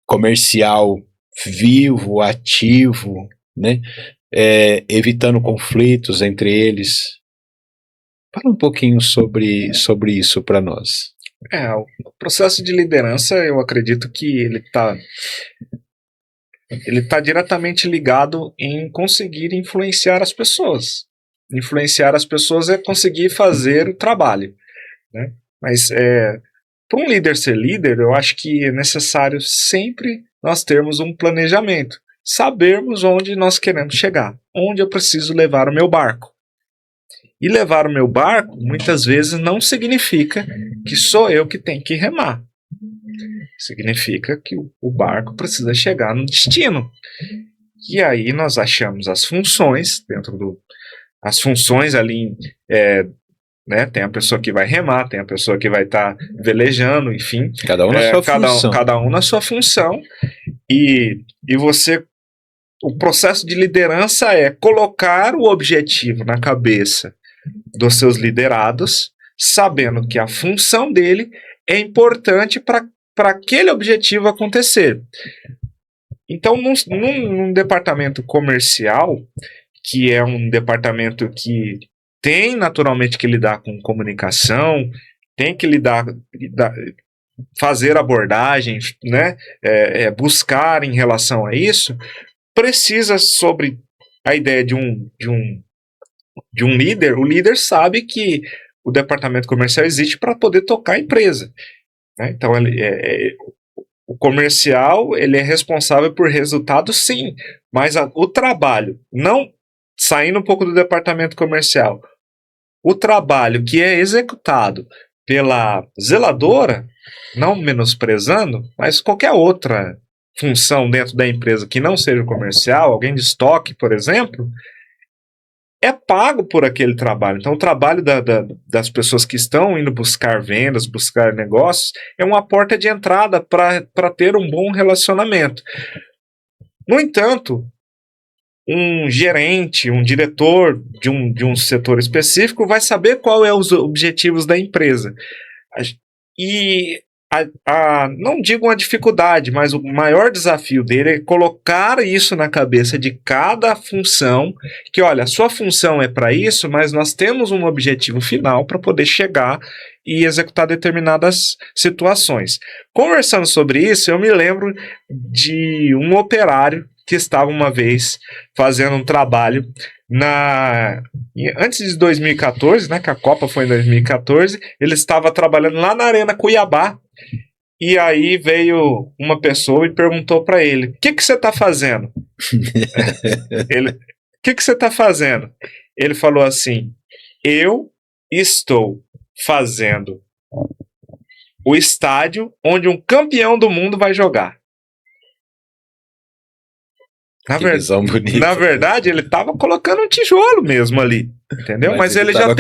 comercial vivo, ativo, né? Evitando conflitos entre eles. Fala um pouquinho sobre isso para nós. O processo de liderança, eu acredito que ele tá diretamente ligado em conseguir influenciar as pessoas. Influenciar as pessoas é conseguir fazer o trabalho, né? Mas para um líder ser líder, eu acho que é necessário sempre nós termos um planejamento, sabermos onde nós queremos chegar, onde eu preciso levar o meu barco. E levar o meu barco, muitas vezes, não significa que sou eu que tenho que remar. Significa que o barco precisa chegar no destino. E aí nós achamos as funções, as funções ali, né, tem a pessoa que vai remar, tem a pessoa que vai estar velejando, enfim. Cada um na sua função. Cada um na sua função. E você... O processo de liderança é colocar o objetivo na cabeça dos seus liderados, sabendo que a função dele é importante para aquele objetivo acontecer. Então, num departamento comercial, que é um departamento que tem naturalmente que lidar com comunicação, tem que fazer abordagens, né? Buscar em relação a isso, precisa sobre a ideia de um líder. O líder sabe que o departamento comercial existe para poder tocar a empresa, né? Então o comercial ele é responsável por resultados, sim, mas o trabalho, não saindo um pouco do departamento comercial, o trabalho que é executado pela zeladora, não menosprezando, mas qualquer outra função dentro da empresa que não seja comercial, alguém de estoque, por exemplo, é pago por aquele trabalho. Então, o trabalho das pessoas que estão indo buscar vendas, buscar negócios, é uma porta de entrada para ter um bom relacionamento. No entanto, um gerente, um diretor de um setor específico vai saber qual é os objetivos da empresa. E não digo uma dificuldade, mas o maior desafio dele é colocar isso na cabeça de cada função, que olha, a sua função é para isso, mas nós temos um objetivo final para poder chegar e executar determinadas situações. Conversando sobre isso, eu me lembro de um operário que estava uma vez fazendo um trabalho antes de 2014, né, que a Copa foi em 2014, ele estava trabalhando lá na Arena Cuiabá, e aí veio uma pessoa e perguntou para ele: o que você está fazendo? O que você está fazendo? Ele falou assim: eu estou fazendo o estádio onde um campeão do mundo vai jogar. Na verdade, ele estava colocando um tijolo mesmo ali, entendeu? Mas ele já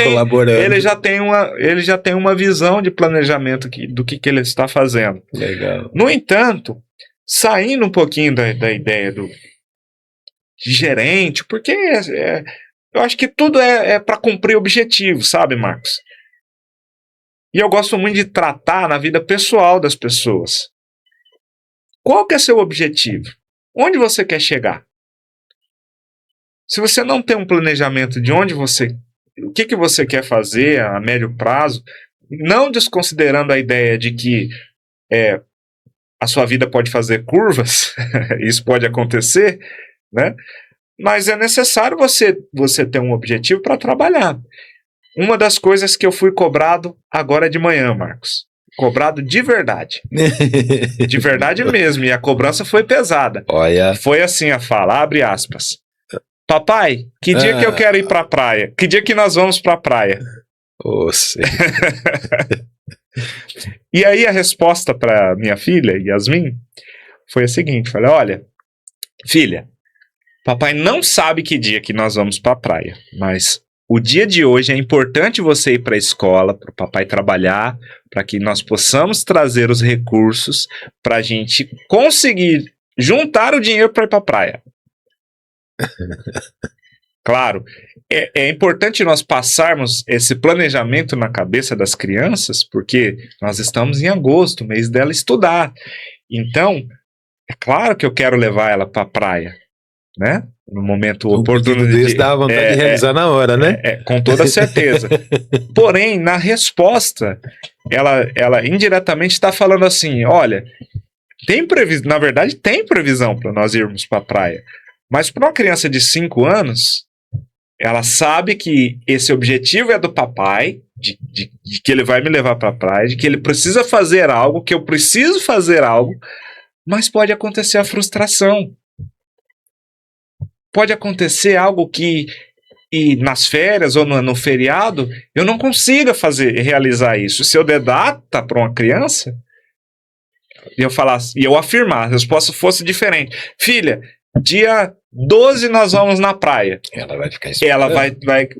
tem uma visão de planejamento do que ele está fazendo. Legal. No entanto, saindo um pouquinho da ideia de gerente, porque eu acho que tudo é para cumprir objetivos, sabe, Marcos? E eu gosto muito de tratar na vida pessoal das pessoas. Qual que é seu objetivo? Onde você quer chegar? Se você não tem um planejamento de o que você quer fazer a médio prazo, não desconsiderando a ideia de que a sua vida pode fazer curvas, isso pode acontecer, né? Mas é necessário você ter um objetivo para trabalhar. Uma das coisas que eu fui cobrado agora de manhã, Marcos. Cobrado de verdade. De verdade mesmo. E a cobrança foi pesada. Olha. Foi assim a fala, abre aspas. Papai, que dia que eu quero ir pra praia? Que dia que nós vamos pra praia? E aí a resposta pra minha filha, Yasmin, foi a seguinte. Falei: olha, filha, papai não sabe que dia que nós vamos pra praia, mas o dia de hoje é importante você ir para a escola, para o papai trabalhar, para que nós possamos trazer os recursos para a gente conseguir juntar o dinheiro para ir para a praia. Claro, é importante nós passarmos esse planejamento na cabeça das crianças, porque nós estamos em agosto, mês dela estudar. Então, é claro que eu quero levar ela para a praia, né? No momento oportuno. Dá vontade de realizar na hora, né? Com toda certeza. Porém, na resposta, ela indiretamente está falando assim, olha, na verdade tem previsão para nós irmos para a praia, mas para uma criança de 5 anos, ela sabe que esse objetivo é do papai, de que ele vai me levar para a praia, de que ele precisa fazer algo, que eu preciso fazer algo, mas pode acontecer a frustração. Pode acontecer algo que nas férias ou no feriado eu não consiga realizar isso. Se eu der data para uma criança e eu afirmar, a resposta fosse diferente. Filha, dia 12 nós vamos na praia. Ela vai ficar esperando. Ela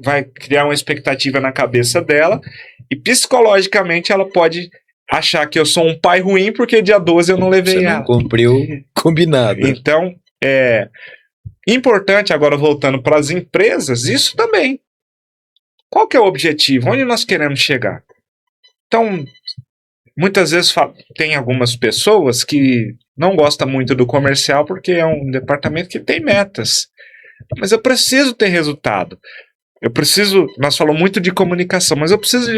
vai criar uma expectativa na cabeça dela e psicologicamente ela pode achar que eu sou um pai ruim porque dia 12 eu não levei ela. Você não cumpriu combinado. Então, importante, agora voltando para as empresas, isso também. Qual que é o objetivo? Onde nós queremos chegar? Então, muitas vezes tem algumas pessoas que não gostam muito do comercial porque é um departamento que tem metas. Mas eu preciso ter resultado. Nós falamos muito de comunicação, mas eu preciso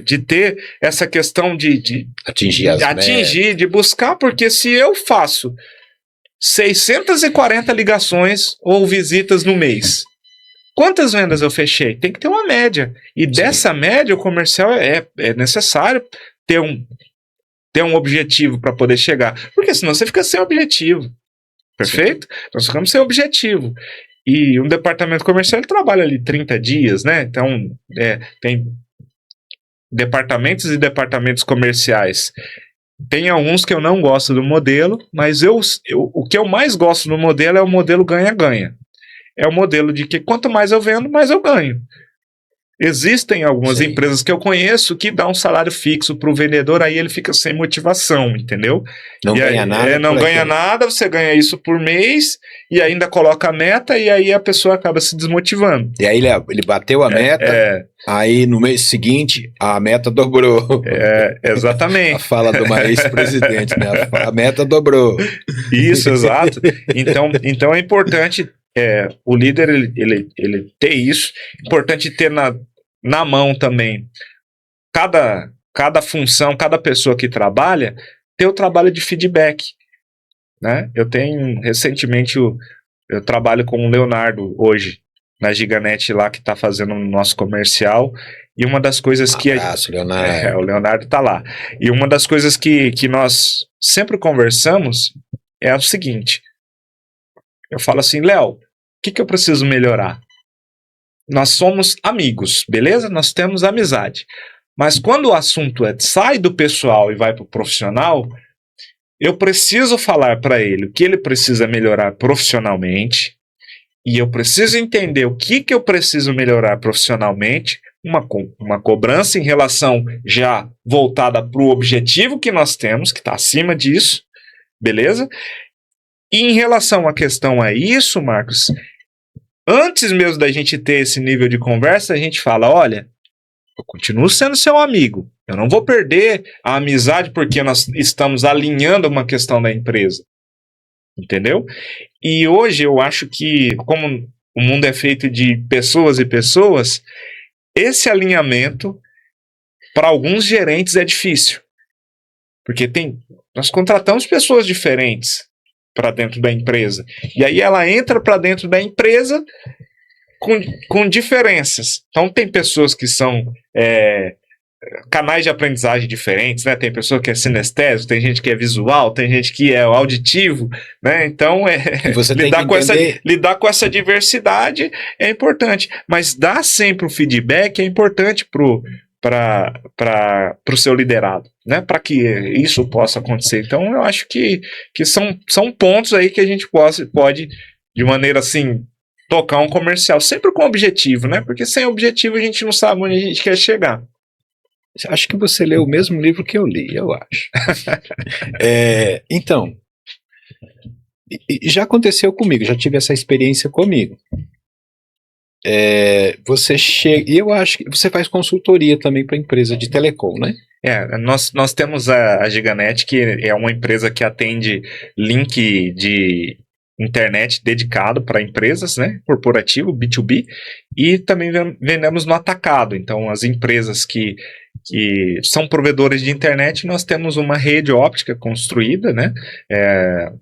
de ter essa questão de atingir, de buscar, porque se eu faço 640 ligações ou visitas no mês, quantas vendas eu fechei? Tem que ter uma média. E dessa média, o comercial é necessário ter um objetivo para poder chegar. Porque senão você fica sem objetivo. Perfeito? Nós ficamos sem objetivo. E um departamento comercial ele trabalha ali 30 dias, né? Então, tem departamentos e departamentos comerciais. Tem alguns que eu não gosto do modelo, mas o que eu mais gosto do modelo é o modelo ganha-ganha. É o modelo de que quanto mais eu vendo, mais eu ganho. Existem algumas empresas que eu conheço que dão um salário fixo para o vendedor, aí ele fica sem motivação, entendeu? Não ganha nada. Não ganha nada, você ganha isso por mês e ainda coloca a meta e aí a pessoa acaba se desmotivando. E aí ele bateu a meta, aí no mês seguinte a meta dobrou. Exatamente. A fala do ex-presidente, né? A meta dobrou. Isso, exato. Então é importante o líder ele ter isso, importante ter na mão também cada função, cada pessoa que trabalha, ter o trabalho de feedback, né? Eu tenho recentemente eu trabalho com o Leonardo hoje na Giganet lá que está fazendo o nosso comercial, e uma das coisas Leonardo. O Leonardo está lá, e uma das coisas que nós sempre conversamos é o seguinte: eu falo assim, Léo, o que eu preciso melhorar? Nós somos amigos, beleza? Nós temos amizade. Mas quando o assunto sai do pessoal e vai para o profissional, eu preciso falar para ele o que ele precisa melhorar profissionalmente, e eu preciso entender o que eu preciso melhorar profissionalmente, uma cobrança em relação já voltada para o objetivo que nós temos, que está acima disso, beleza? E em relação à questão a isso, Marcos, antes mesmo da gente ter esse nível de conversa, a gente fala, olha, eu continuo sendo seu amigo, eu não vou perder a amizade porque nós estamos alinhando uma questão da empresa, entendeu? E hoje eu acho que, como o mundo é feito de pessoas e pessoas, esse alinhamento, para alguns gerentes, é difícil, porque nós contratamos pessoas diferentes para dentro da empresa. E aí ela entra para dentro da empresa com diferenças. Então tem pessoas que são canais de aprendizagem diferentes, né? Tem pessoa que é sinestésico, tem gente que é visual, tem gente que é auditivo, né? Então lidar com essa diversidade é importante. Mas dar sempre o feedback é importante para o seu liderado, né? Para que isso possa acontecer. Então eu acho que são pontos aí que a gente pode de maneira assim tocar um comercial, sempre com objetivo, né? Porque sem objetivo a gente não sabe onde a gente quer chegar. Acho que você leu o mesmo livro que eu li, eu acho. Então, já aconteceu comigo, já tive essa experiência comigo. Você chega, e eu acho que você faz consultoria também para empresa de telecom, né? Nós temos a Giganet, que é uma empresa que atende link de internet dedicado para empresas, né, corporativo, B2B, e também vendemos no atacado. Então, as empresas que são provedores de internet, nós temos uma rede óptica construída, né,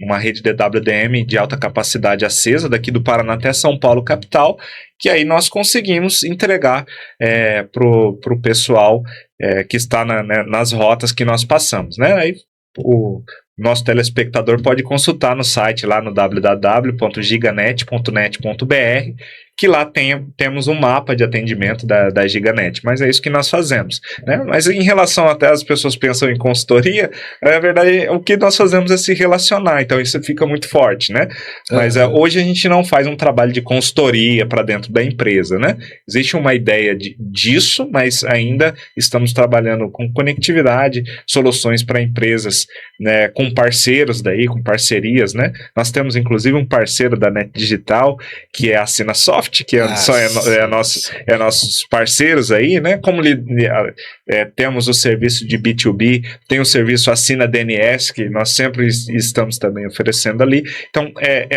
uma rede DWDM de alta capacidade acesa, daqui do Paraná até São Paulo, capital, que aí nós conseguimos entregar para o pessoal que está nas rotas que nós passamos, né. Aí o nosso telespectador pode consultar no site lá no www.giganet.net.br, que lá temos um mapa de atendimento da Giganet, mas é isso que nós fazemos, né? Mas em relação até as pessoas pensam em consultoria, na verdade o que nós fazemos é se relacionar, então isso fica muito forte, né? Mas hoje a gente não faz um trabalho de consultoria para dentro da empresa, né? Existe uma ideia disso, mas ainda estamos trabalhando com conectividade, soluções para empresas, né, com parceiros daí, com parcerias, né? Nós temos inclusive um parceiro da Net Digital, que é a Sinasoft, que nossos parceiros aí, né? Como temos o serviço de B2B, tem o serviço Assina DNS, que nós sempre estamos também oferecendo ali. Então,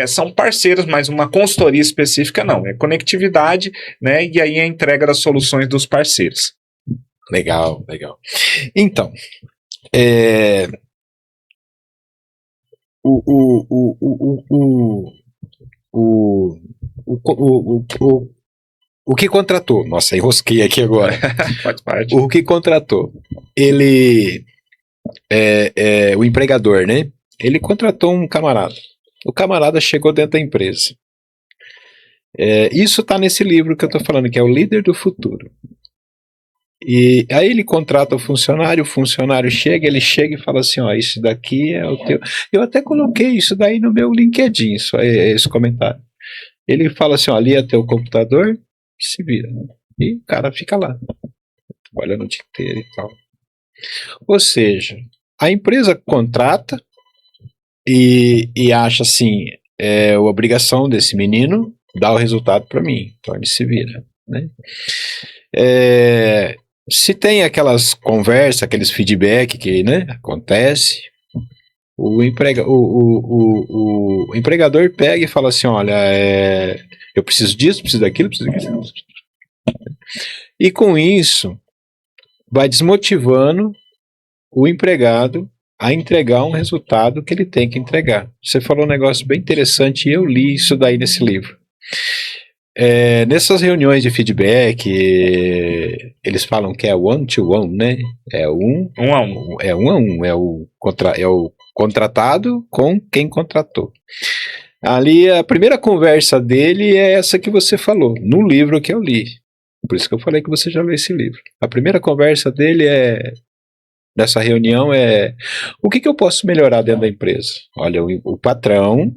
são parceiros, mas uma consultoria específica não. É conectividade, né? E aí a entrega das soluções dos parceiros. Legal, legal. Então, o que contratou? Nossa, enrosquei aqui agora. Faz parte. O que contratou? Ele o empregador, né? Ele contratou um camarada. O camarada chegou dentro da empresa. Isso está nesse livro que eu estou falando, que é o Líder do Futuro. E aí ele contrata o funcionário chega, ele chega e fala assim, ó, isso daqui é o teu... Eu até coloquei isso daí no meu LinkedIn, esse comentário. Ele fala assim, ó, ali é teu computador, se vira. E o cara fica lá, trabalhando o dia inteiro e tal. Ou seja, a empresa contrata e acha assim, a obrigação desse menino dar o resultado para mim, então ele se vira, né? Se tem aquelas conversas, aqueles feedback que, né, acontece, o empregador pega e fala assim, olha, eu preciso disso, preciso daquilo, preciso daquilo. E com isso, vai desmotivando o empregado a entregar um resultado que ele tem que entregar. Você falou um negócio bem interessante e eu li isso daí nesse livro. Nessas reuniões de feedback, eles falam que é one-to-one, né? É um a um. É o contratado com quem contratou. Ali, a primeira conversa dele é essa que você falou, no livro que eu li. Por isso que eu falei que você já leu esse livro. A primeira conversa dele nessa reunião o que eu posso melhorar dentro da empresa? Olha, o patrão,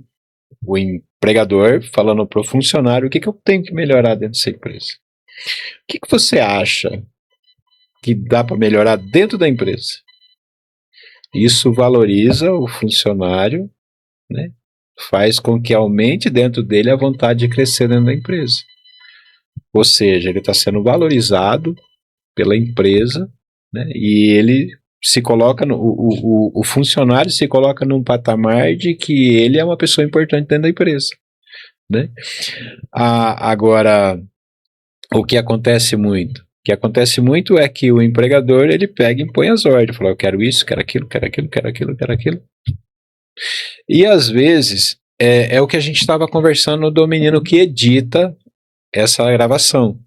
o empregador falando para o funcionário o que eu tenho que melhorar dentro dessa empresa. O que você acha que dá para melhorar dentro da empresa? Isso valoriza o funcionário, né? Faz com que aumente dentro dele a vontade de crescer dentro da empresa. Ou seja, ele está sendo valorizado pela empresa, né? E ele se coloca, o funcionário se coloca num patamar de que ele é uma pessoa importante dentro da empresa, né? Agora, o que acontece muito? O que acontece muito é que o empregador, ele pega e impõe as ordens, fala, eu quero isso, quero aquilo, quero aquilo, quero aquilo, quero aquilo. E às vezes, é o que a gente estava conversando do menino que edita essa gravação,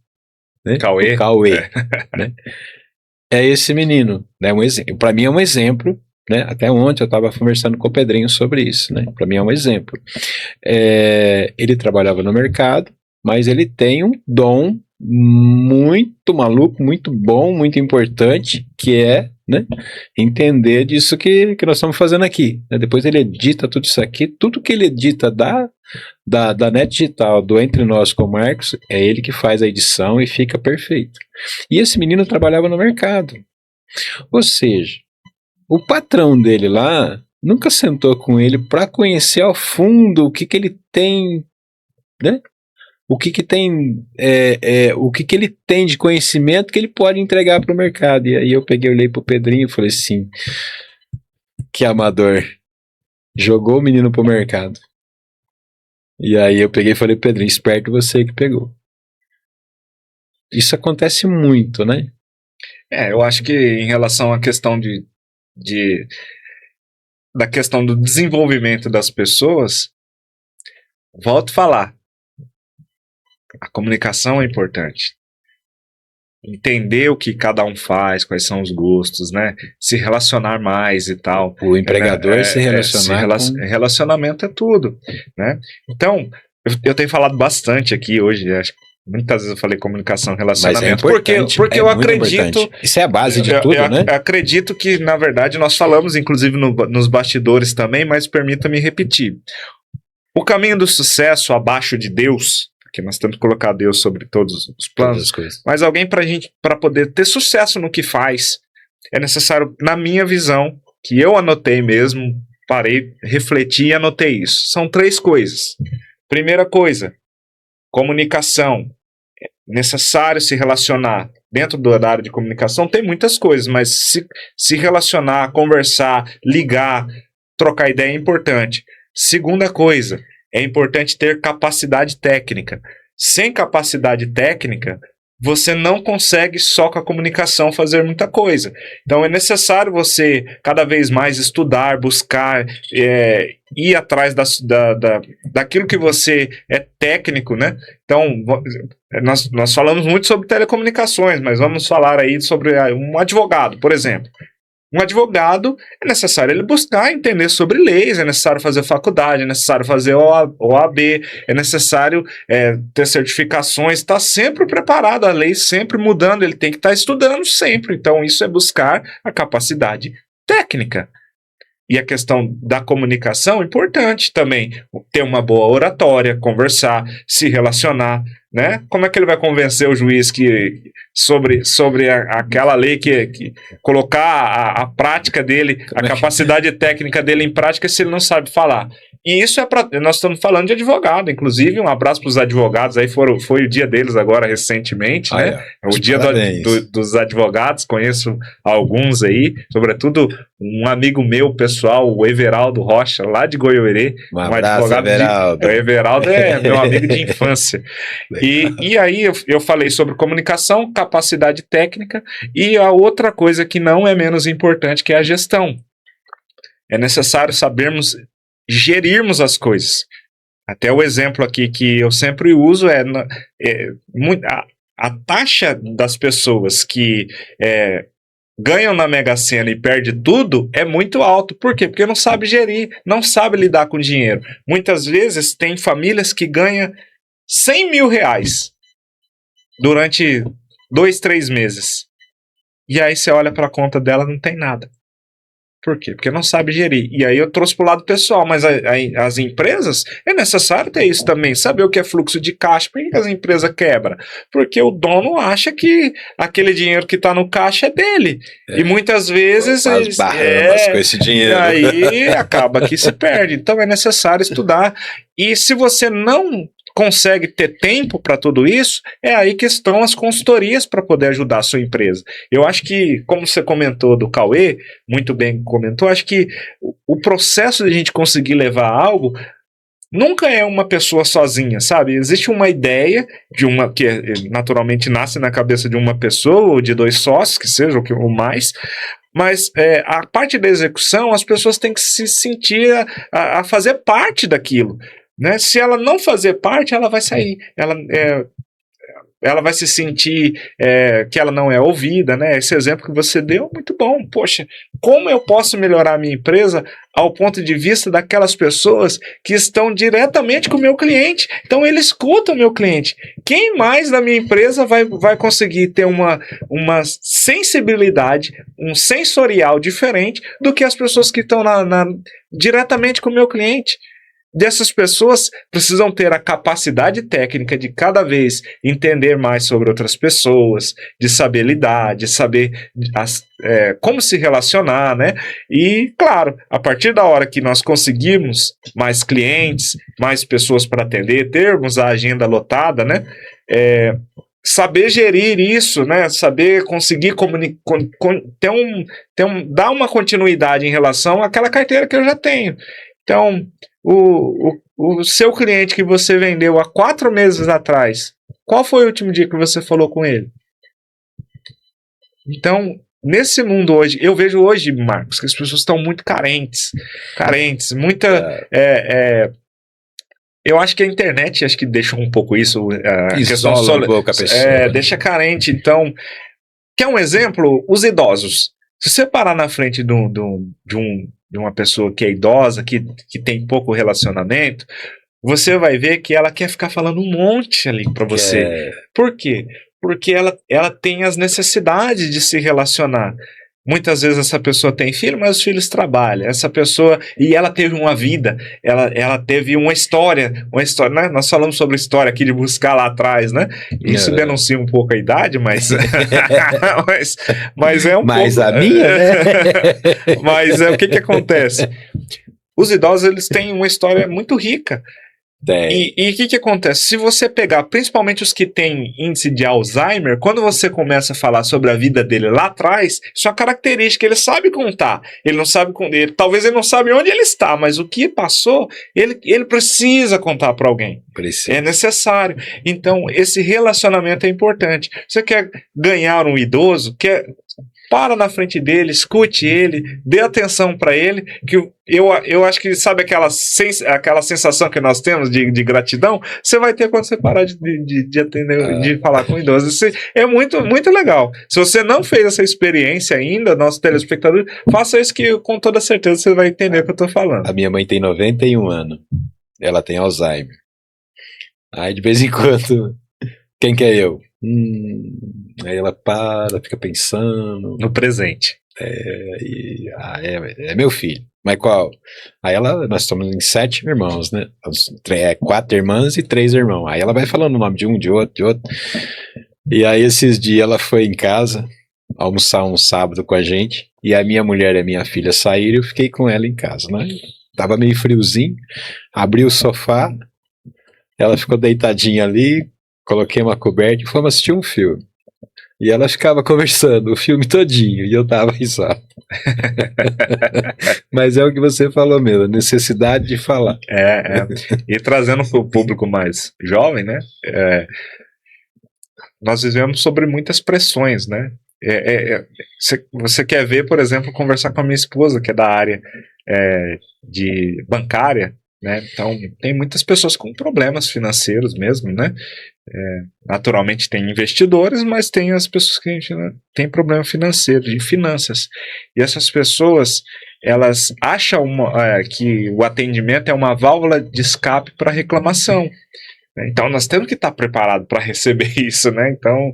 né? Cauê. O Cauê, né? É esse menino, né? Para mim é um exemplo, né? Até ontem eu estava conversando com o Pedrinho sobre isso, né? Para mim é um exemplo. Ele trabalhava no mercado, mas ele tem um dom muito maluco, muito bom, muito importante, que é né? Entender disso que nós estamos fazendo aqui, né? Depois ele edita tudo isso aqui, tudo que ele edita da Net Digital, do Entre Nós com o Marcos, é ele que faz a edição e fica perfeito. E esse menino trabalhava no mercado. Ou seja, o patrão dele lá nunca sentou com ele para conhecer ao fundo o que ele tem, né? O que tem, o que ele tem de conhecimento que ele pode entregar para o mercado. E aí eu olhei pro Pedrinho e falei assim, que amador, jogou o menino pro mercado. E aí eu peguei e falei, Pedrinho, esperto você que pegou. Isso acontece muito, né? Eu acho que em relação à questão da questão do desenvolvimento das pessoas, volto a falar, a comunicação é importante. Entender o que cada um faz, quais são os gostos, né? Se relacionar mais e tal. O empregador se relacionar relacionamento é tudo, né? Então, eu tenho falado bastante aqui hoje, acho que muitas vezes eu falei comunicação, relacionamento, porque eu acredito... Importante. Isso é a base de tudo, né? Eu acredito que, na verdade, nós falamos, inclusive, nos bastidores também, mas permita-me repetir. O caminho do sucesso abaixo de Deus, que nós temos que colocar Deus sobre todos os planos, mas alguém para poder ter sucesso no que faz, é necessário, na minha visão, que eu anotei mesmo, parei, refleti e anotei isso. São 3 coisas. Primeira coisa, comunicação. É necessário se relacionar. Dentro da área de comunicação tem muitas coisas, mas se relacionar, conversar, ligar, trocar ideia é importante. Segunda coisa, é importante ter capacidade técnica. Sem capacidade técnica, você não consegue só com a comunicação fazer muita coisa. Então é necessário você cada vez mais estudar, buscar, ir atrás daquilo que você é técnico, né? Então nós falamos muito sobre telecomunicações, mas vamos falar aí sobre um advogado, por exemplo. Um advogado, é necessário ele buscar entender sobre leis, é necessário fazer faculdade, é necessário fazer OAB, é necessário ter certificações, estar sempre preparado, a lei sempre mudando, ele tem que estar estudando sempre. Então isso é buscar a capacidade técnica. E a questão da comunicação é importante também, ter uma boa oratória, conversar, se relacionar, né? Como é que ele vai convencer o juiz sobre aquela lei que colocar a prática dele, a capacidade técnica dele em prática se ele não sabe falar? E isso nós estamos falando de advogado, inclusive um abraço para os advogados, aí foi o dia deles agora recentemente, né? O dia dos advogados, conheço alguns aí, sobretudo um amigo meu pessoal, o Everaldo Rocha, lá de Goiôerê, um advogado Everaldo. O Everaldo é meu amigo de infância. E aí eu falei sobre comunicação, capacidade técnica e a outra coisa que não é menos importante, que é a gestão. É necessário sabermos gerirmos as coisas. Até o exemplo aqui que eu sempre uso a taxa das pessoas que ganham na Mega Sena e perdem tudo é muito alto. Por quê? Porque não sabe gerir, não sabe lidar com dinheiro. Muitas vezes tem famílias que ganham 100 mil reais durante 2, 3 meses. E aí você olha para a conta dela, não tem nada. Por quê? Porque não sabe gerir. E aí eu trouxe para o lado pessoal, mas as empresas, é necessário ter isso também, saber o que é fluxo de caixa. Por que as empresas quebram? Porque o dono acha que aquele dinheiro que está no caixa é dele. E muitas vezes eles com esse dinheiro. E aí acaba que se perde. Então é necessário estudar. E se você não consegue ter tempo para tudo isso, é aí que estão as consultorias para poder ajudar a sua empresa. Eu acho que, como você comentou do Cauê, muito bem comentou, acho que o processo de a gente conseguir levar algo nunca é uma pessoa sozinha, sabe? Existe uma ideia que naturalmente nasce na cabeça de uma pessoa ou de 2 sócios, que seja ou mais, mas a parte da execução, as pessoas têm que se sentir a fazer parte daquilo. Né? Se ela não fazer parte, ela vai sair. ela vai se sentir que ela não é ouvida, né? Esse exemplo que você deu, muito bom. Poxa, como eu posso melhorar a minha empresa ao ponto de vista daquelas pessoas que estão diretamente com o meu cliente? Então, ele escuta o meu cliente. Quem mais da minha empresa vai conseguir ter uma sensibilidade, um sensorial diferente do que as pessoas que estão diretamente com o meu cliente? Dessas pessoas precisam ter a capacidade técnica de cada vez entender mais sobre outras pessoas, de saber lidar, de saber como se relacionar, né? E, claro, a partir da hora que nós conseguimos mais clientes, mais pessoas para atender, termos a agenda lotada, né? Saber gerir isso, né? Saber conseguir dar uma continuidade em relação àquela carteira que eu já tenho. Então, o seu cliente que você vendeu há 4 meses atrás, qual foi o último dia que você falou com ele? Então, nesse mundo hoje, eu vejo hoje, Marcos, que as pessoas estão muito carentes, eu acho que a internet acho que deixa um pouco isso, isola um pouco a pessoa, deixa carente. Então, quer um exemplo? Os idosos. Se você parar na frente de uma pessoa que é idosa, que tem pouco relacionamento, você vai ver que ela quer ficar falando um monte ali para você. Por quê? Porque ela tem as necessidades de se relacionar. Muitas vezes essa pessoa tem filho, mas os filhos trabalham. Essa pessoa, e ela teve uma vida, ela teve uma história, né? Nós falamos sobre história aqui de buscar lá atrás, né? Isso denuncia um pouco a idade, mas mas é um mas pouco... a minha, né? Mas o que acontece? Os idosos, eles têm uma história muito rica. E o que acontece? Se você pegar, principalmente os que têm índice de Alzheimer, quando você começa a falar sobre a vida dele lá atrás, isso é uma característica, ele sabe contar. Ele não sabe, talvez ele não sabe onde ele está, mas o que passou, ele precisa contar para alguém. Precisa. É necessário. Então, esse relacionamento é importante. Você quer ganhar um idoso, para na frente dele, escute ele, dê atenção para ele, que eu acho que, sabe aquela sensação que nós temos de gratidão, você vai ter quando você parar de atender, de falar com o idoso. Isso é muito, muito legal. Se você não fez essa experiência ainda, nosso telespectador, faça isso que com toda certeza você vai entender o que eu estou falando. A minha mãe tem 91 anos, ela tem Alzheimer. Aí de vez em quando, quem que é eu? Aí ela fica pensando. No presente. É meu filho. Mas qual? Aí nós estamos em 7 irmãos, né? 4 irmãs e 3 irmãos. Aí ela vai falando o nome de um, de outro. E aí esses dias ela foi em casa almoçar um sábado com a gente. E a minha mulher e a minha filha saíram e eu fiquei com ela em casa, né? Tava meio friozinho. Abri o sofá. Ela ficou deitadinha ali. Coloquei uma coberta e fomos assistir um filme. E ela ficava conversando o filme todinho, e eu tava risado. Mas é o que você falou mesmo, a necessidade de falar. E trazendo para o público mais jovem, né? Nós vivemos sobre muitas pressões, né? Você quer ver, por exemplo, conversar com a minha esposa, que é da área de bancária, né? Então, tem muitas pessoas com problemas financeiros mesmo, né? Naturalmente tem investidores, mas tem as pessoas que têm problema financeiro, de finanças. E essas pessoas, elas acham que o atendimento é uma válvula de escape para reclamação. Então, nós temos que estar preparados para receber isso, né? Então,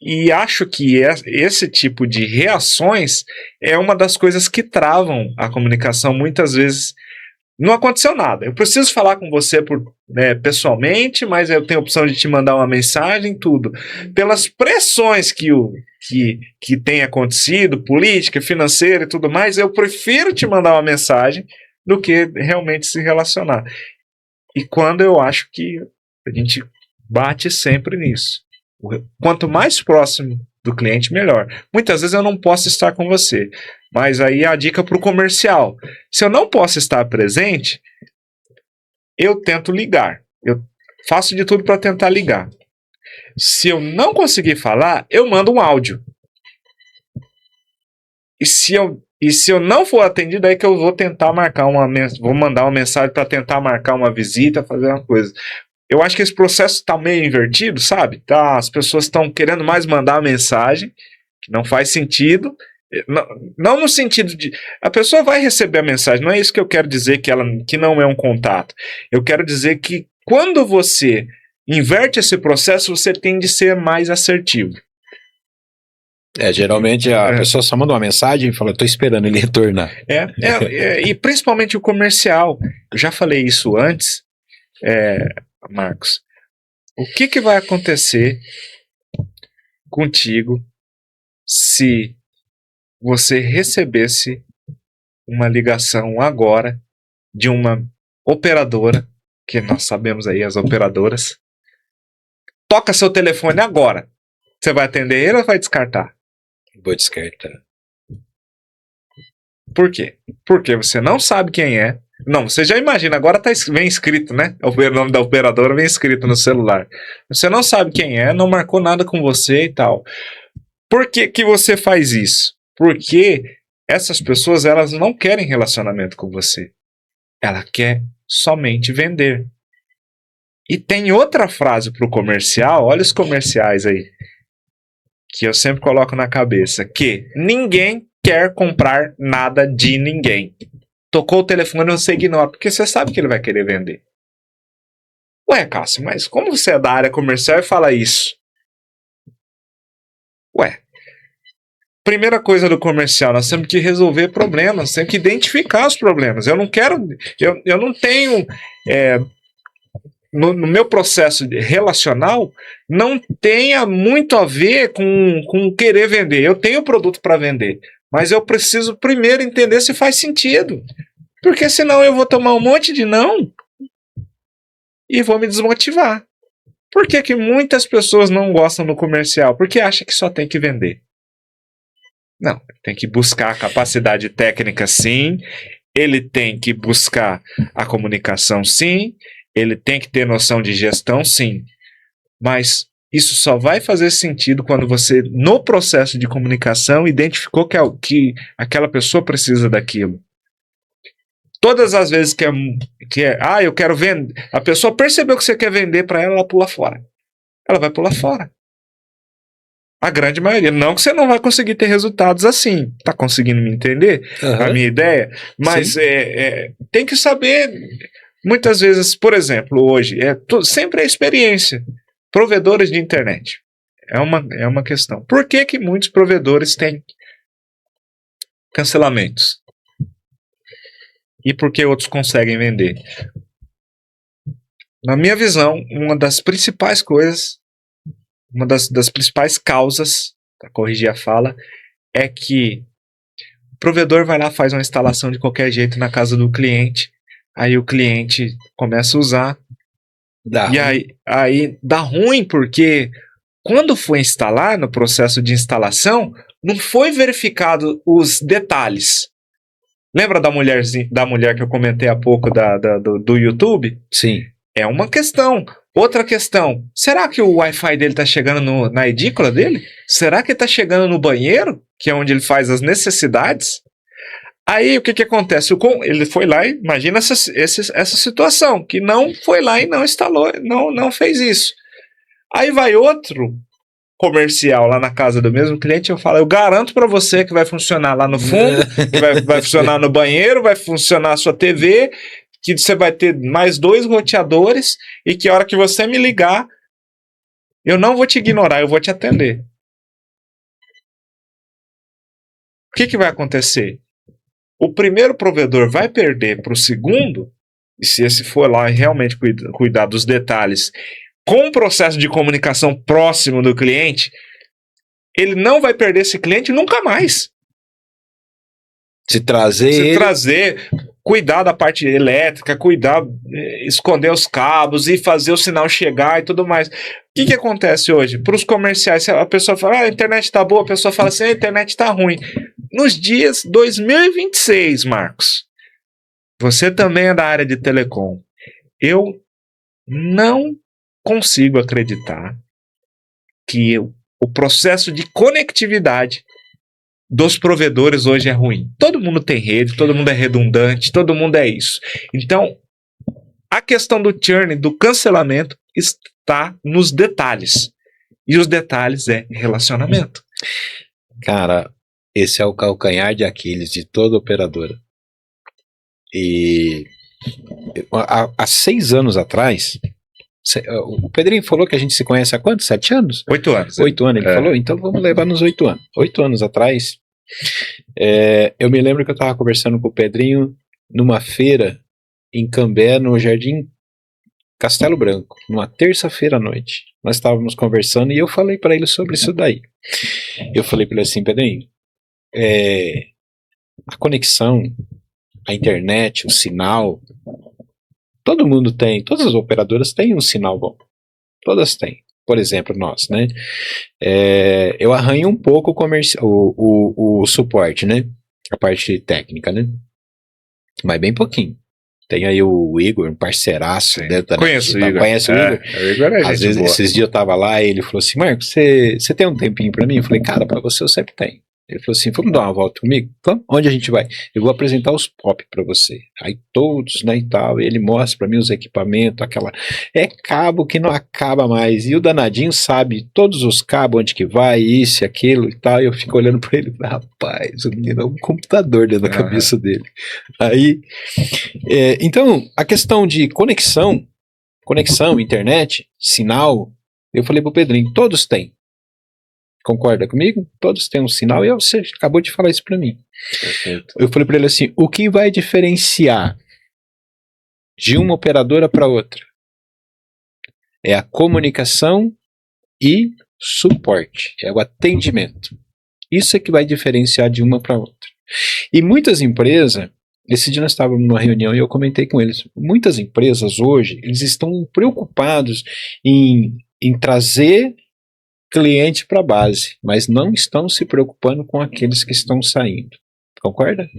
e acho que esse tipo de reações é uma das coisas que travam a comunicação muitas vezes. Não aconteceu nada. Eu preciso falar com você pessoalmente, mas eu tenho a opção de te mandar uma mensagem, tudo. Pelas pressões que tem acontecido, política, financeira e tudo mais, eu prefiro te mandar uma mensagem do que realmente se relacionar. E quando eu acho que a gente bate sempre nisso. Quanto mais próximo do cliente, melhor. Muitas vezes eu não posso estar com você, mas aí a dica para o comercial. Se eu não posso estar presente, eu tento ligar. Eu faço de tudo para tentar ligar. Se eu não conseguir falar, eu mando um áudio. E se eu não for atendido, aí que eu vou tentar marcar vou mandar uma mensagem para tentar marcar uma visita, fazer uma coisa. eu acho que esse processo está meio invertido, sabe? Tá, as pessoas estão querendo mais mandar uma mensagem que não faz sentido. Não no sentido de... A pessoa vai receber a mensagem, não é isso que eu quero dizer que não é um contato. Eu quero dizer que quando você inverte esse processo, você tem de ser mais assertivo. Geralmente a pessoa só manda uma mensagem e fala, tô esperando ele retornar. E principalmente o comercial. Eu já falei isso antes, Marcos. O que vai acontecer contigo se você recebesse uma ligação agora de uma operadora, que nós sabemos aí as operadoras, toca seu telefone agora, você vai atender ele ou vai descartar? Vou descartar. Por quê? Porque você não sabe quem é. Não, você já imagina, agora vem escrito, né? O nome da operadora vem escrito no celular. Você não sabe quem é, não marcou nada com você e tal. Por que você faz isso? Porque essas pessoas, elas não querem relacionamento com você. Ela quer somente vender. E tem outra frase para o comercial, olha os comerciais aí, que eu sempre coloco na cabeça, que ninguém quer comprar nada de ninguém. Tocou o telefone, você ignora, porque você sabe que ele vai querer vender. Ué, Cássio, mas como você é da área comercial e fala isso? Ué, primeira coisa do comercial, nós temos que resolver problemas, temos que identificar os problemas. Eu não tenho, no meu processo relacional, não tenha muito a ver com querer vender. Eu tenho produto para vender, mas eu preciso primeiro entender se faz sentido, porque senão eu vou tomar um monte de não e vou me desmotivar. Por que muitas pessoas não gostam do comercial? Porque acham que só tem que vender. Não, tem que buscar a capacidade técnica, sim. Ele tem que buscar a comunicação, sim. Ele tem que ter noção de gestão, sim. Mas isso só vai fazer sentido quando você, no processo de comunicação, identificou que aquela pessoa precisa daquilo. Todas as vezes eu quero vender, a pessoa percebeu que você quer vender para ela, ela pula fora. Ela vai pular fora. A grande maioria. Não que você não vai conseguir ter resultados assim. Tá conseguindo me entender? A minha ideia? Mas tem que saber. Muitas vezes, por exemplo, hoje, sempre é experiência. Provedores de internet. É uma questão. Por que muitos provedores têm cancelamentos? E por que outros conseguem vender? Na minha visão, uma das principais coisas, uma das principais causas, para corrigir a fala, é que o provedor vai lá, faz uma instalação de qualquer jeito na casa do cliente, aí o cliente começa a usar, aí dá ruim, porque quando foi instalar, no processo de instalação, não foi verificado os detalhes. Lembra da mulher que eu comentei há pouco do YouTube? Sim. É uma questão. Outra questão, será que o Wi-Fi dele está chegando na edícula dele? Será que está chegando no banheiro, que é onde ele faz as necessidades? Aí o que acontece? Ele foi lá, imagina essa situação, que não foi lá e não instalou, não fez isso. Aí vai outro comercial lá na casa do mesmo cliente, eu garanto para você que vai funcionar lá no fundo, que vai funcionar no banheiro, vai funcionar a sua TV, que você vai ter mais 2 roteadores e que a hora que você me ligar, eu não vou te ignorar, eu vou te atender. O que vai acontecer? O primeiro provedor vai perder para o segundo, e se esse for lá e realmente cuidar dos detalhes, com o processo de comunicação próximo do cliente, ele não vai perder esse cliente nunca mais. Se trazer, cuidar da parte elétrica, esconder os cabos e fazer o sinal chegar e tudo mais. O que acontece hoje? Para os comerciais, a pessoa fala, a internet está boa, a pessoa fala assim, a internet está ruim. Nos dias 2026, Marcos, você também é da área de telecom. Eu não consigo acreditar que o processo de conectividade dos provedores hoje é ruim. Todo mundo tem rede, todo mundo é redundante, todo mundo é isso. Então, a questão do churn, do cancelamento, está nos detalhes. E os detalhes é relacionamento. Cara, esse é o calcanhar de Aquiles de toda operadora. E há 6 anos atrás, o Pedrinho falou que a gente se conhece há quantos? 7 anos? 8 anos. 8 anos, ele falou? Então vamos levar nos 8 anos. 8 anos atrás, eu me lembro que eu estava conversando com o Pedrinho numa feira em Cambé, no Jardim Castelo Branco, numa terça-feira à noite. Nós estávamos conversando e eu falei para ele sobre isso daí. Eu falei para ele assim, Pedrinho, a conexão, a internet, o sinal, todo mundo tem, todas as operadoras têm um sinal bom. Todas têm. Por exemplo, nós, né? Eu arranho um pouco o suporte, né? A parte técnica, né? Mas bem pouquinho. Tem aí o Igor, um parceiraço dentro da Conheço o Igor. Conhece o Igor? O Igor é Às gente vezes, boa. esses dias eu tava lá e ele falou assim, Marcos, você tem um tempinho pra mim? Eu falei, cara, pra você eu sempre tenho. Ele falou assim, vamos dar uma volta comigo? Vamos? Onde a gente vai? Eu vou apresentar os POP pra você. Aí todos, né, e tal, e ele mostra pra mim os equipamentos, cabo que não acaba mais, e o danadinho sabe todos os cabos, onde que vai, isso e aquilo e tal, e eu fico olhando pra ele, rapaz, o menino é um computador dentro da cabeça dele. Aí, então, a questão de conexão, internet, sinal, eu falei pro Pedrinho, todos têm. Concorda comigo? Todos têm um sinal e você acabou de falar isso para mim. Perfeito. Eu falei para ele assim, o que vai diferenciar de uma operadora para outra é a comunicação e suporte, é o atendimento. Isso é que vai diferenciar de uma para outra. E muitas empresas, esse dia nós estávamos numa reunião e eu comentei com eles, muitas empresas hoje, eles estão preocupados em trazer cliente para a base, mas não estão se preocupando com aqueles que estão saindo. Concorda?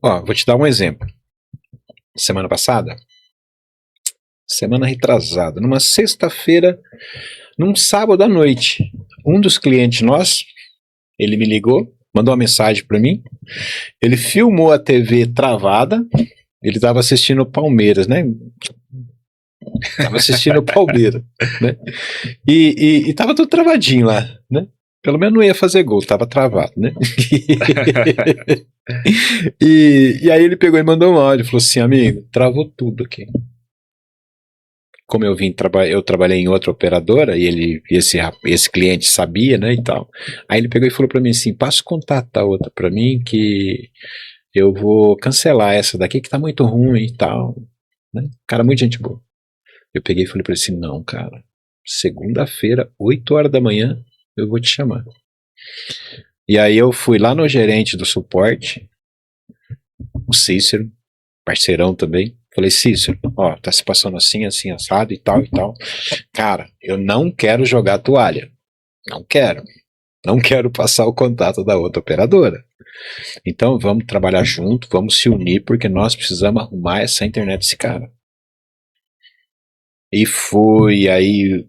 Vou te dar um exemplo. Semana passada, semana retrasada, numa sexta-feira, num sábado à noite, um dos clientes nossos, ele me ligou, mandou uma mensagem para mim, ele filmou a TV travada, ele estava assistindo o Palmeiras, né? Tava assistindo o Palmeiras, né? E tava tudo travadinho lá, né? Pelo menos não ia fazer gol, tava travado, né? e aí ele pegou e mandou um áudio, falou assim, amigo, travou tudo aqui. Como eu trabalhei em outra operadora e esse cliente sabia, né, e tal. Aí ele pegou e falou pra mim assim, passa o contato da outra pra mim que eu vou cancelar essa daqui que tá muito ruim e tal, né? Cara, muita gente boa. Eu peguei e falei pra ele assim, não, cara, segunda-feira, 8 horas da manhã, eu vou te chamar. E aí eu fui lá no gerente do suporte, o Cícero, parceirão também, falei, Cícero, tá se passando assim, assim, assado e tal e tal. Cara, eu não quero jogar toalha. Não quero. Não quero passar o contato da outra operadora. Então vamos trabalhar junto, vamos se unir, porque nós precisamos arrumar essa internet desse cara. E foi aí,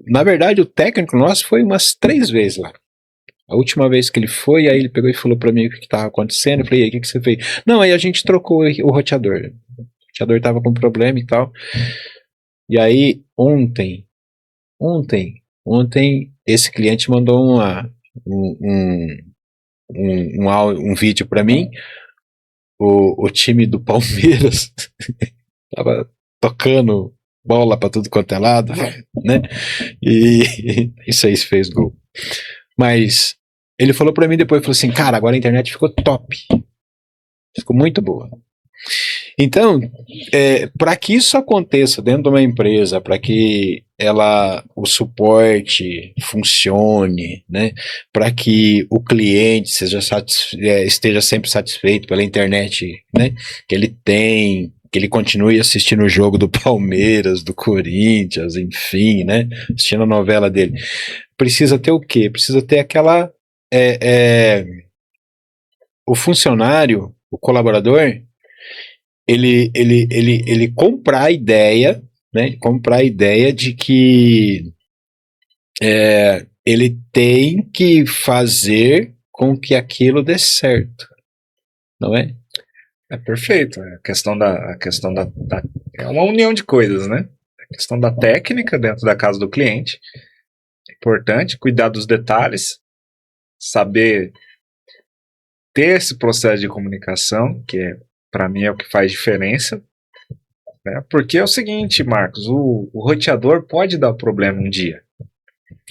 na verdade o técnico nosso foi umas 3 vezes lá. A última vez que ele foi, aí ele pegou e falou pra mim o que estava acontecendo. Eu falei, e aí, o que você fez? Não, aí a gente trocou o roteador. O roteador tava com problema e tal. E aí ontem, esse cliente mandou um vídeo pra mim. O time do Palmeiras tava tocando bola pra tudo quanto é lado, né? E isso aí fez gol. Mas ele falou pra mim depois, falou assim, cara, agora a internet ficou top. Ficou muito boa. Então, para que isso aconteça dentro de uma empresa, para que o suporte funcione, né, para que o cliente esteja sempre satisfeito pela internet, né, que ele tem, que ele continue assistindo o jogo do Palmeiras, do Corinthians, enfim, né, assistindo a novela dele, precisa ter o quê? Precisa ter aquela o funcionário, o colaborador, ele comprar a ideia, né? Comprar a ideia de que ele tem que fazer com que aquilo dê certo, não é? É perfeito. É uma união de coisas, né? A questão da técnica dentro da casa do cliente. É importante cuidar dos detalhes, saber ter esse processo de comunicação, que para mim é o que faz diferença. Né? Porque é o seguinte, Marcos, o roteador pode dar problema um dia.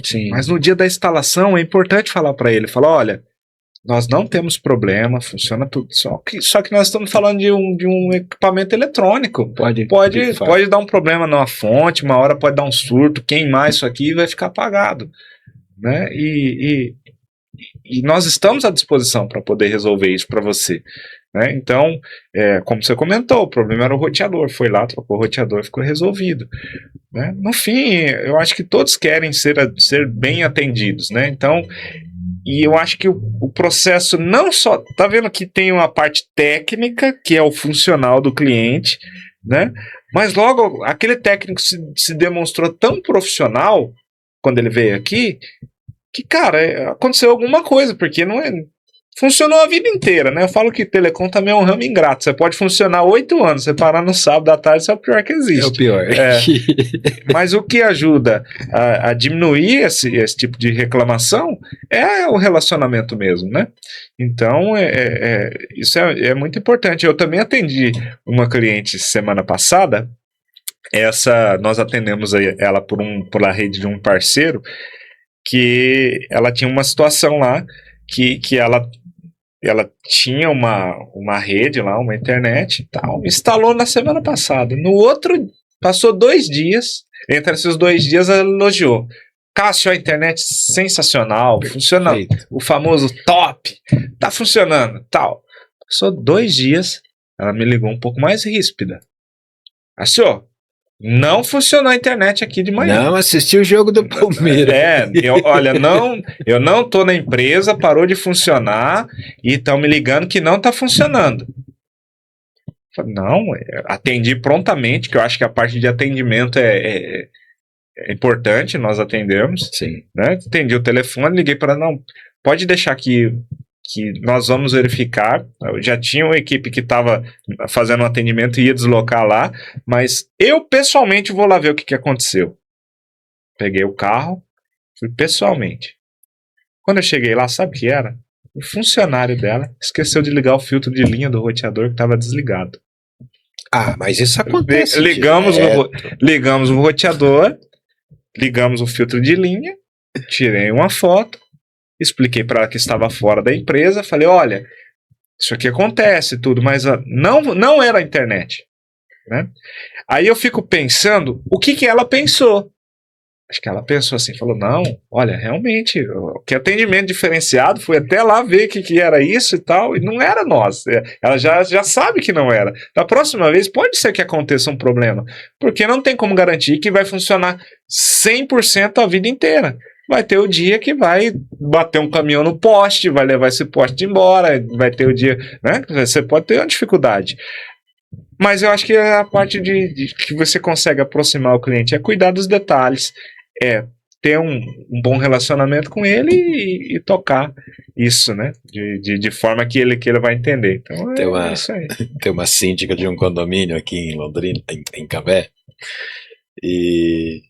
Sim. Mas no dia da instalação é importante falar para ele, falar, olha, nós não temos problema, funciona tudo. Só que nós estamos falando de um equipamento eletrônico. Pode dar um problema numa fonte, uma hora pode dar um surto, queimar isso aqui e vai ficar apagado. Né? E nós estamos à disposição para poder resolver isso para você. Né? Então, como você comentou, o problema era o roteador. Foi lá, trocou o roteador e ficou resolvido. Né? No fim, eu acho que todos querem ser bem atendidos. Né? Então, e eu acho que o processo não só... Tá vendo que tem uma parte técnica, que é o funcional do cliente, né? Mas logo, aquele técnico se demonstrou tão profissional, quando ele veio aqui, que, cara, aconteceu alguma coisa, porque não é... Funcionou a vida inteira, né? Eu falo que telecom também é um ramo ingrato. Você pode funcionar 8 anos, você parar no sábado à tarde, isso é o pior que existe. É o pior. Mas o que ajuda a diminuir esse tipo de reclamação é o relacionamento mesmo, né? Então, isso é muito importante. Eu também atendi uma cliente semana passada. Nós atendemos ela por a rede de um parceiro, que ela tinha uma situação lá que ela tinha uma rede lá, uma internet e tal, instalou na semana passada. No outro, passou 2 dias, entre esses 2 dias ela elogiou. Cássio, a internet sensacional, funciona, o famoso top, tá funcionando, tal. Passou 2 dias, ela me ligou um pouco mais ríspida. Cássio, não funcionou a internet aqui de manhã. Não assisti o jogo do Palmeiras. Eu não tô na empresa, parou de funcionar e estão me ligando que não tá funcionando. Não, atendi prontamente, que eu acho que a parte de atendimento é importante, nós atendemos. Sim. Né? Atendi o telefone, liguei para não, pode deixar que nós vamos verificar. Eu já tinha uma equipe que estava fazendo um atendimento e ia deslocar lá, mas eu pessoalmente vou lá ver o que aconteceu. Peguei o carro, fui pessoalmente. Quando eu cheguei lá, sabe o que era? O funcionário dela esqueceu de ligar o filtro de linha do roteador que estava desligado. Ah, mas isso acontece. Ligamos o roteador, ligamos o filtro de linha, tirei uma foto, expliquei para ela que estava fora da empresa, falei, olha, isso aqui acontece tudo, mas não era a internet. Né? Aí eu fico pensando, o que ela pensou? Acho que ela pensou assim, falou, não, olha, realmente, que atendimento diferenciado, fui até lá ver o que era isso e tal, e não era nós. Ela já sabe que não era. Da próxima vez, pode ser que aconteça um problema, porque não tem como garantir que vai funcionar 100% a vida inteira. Vai ter o dia que vai bater um caminhão no poste, vai levar esse poste embora, vai ter o dia, né? Você pode ter uma dificuldade. Mas eu acho que a parte de que você consegue aproximar o cliente é cuidar dos detalhes, é ter um bom relacionamento com ele e tocar isso, né? De forma que ele vai entender. Então é isso aí. Tem uma síndica de um condomínio aqui em Londrina, em Cambé, e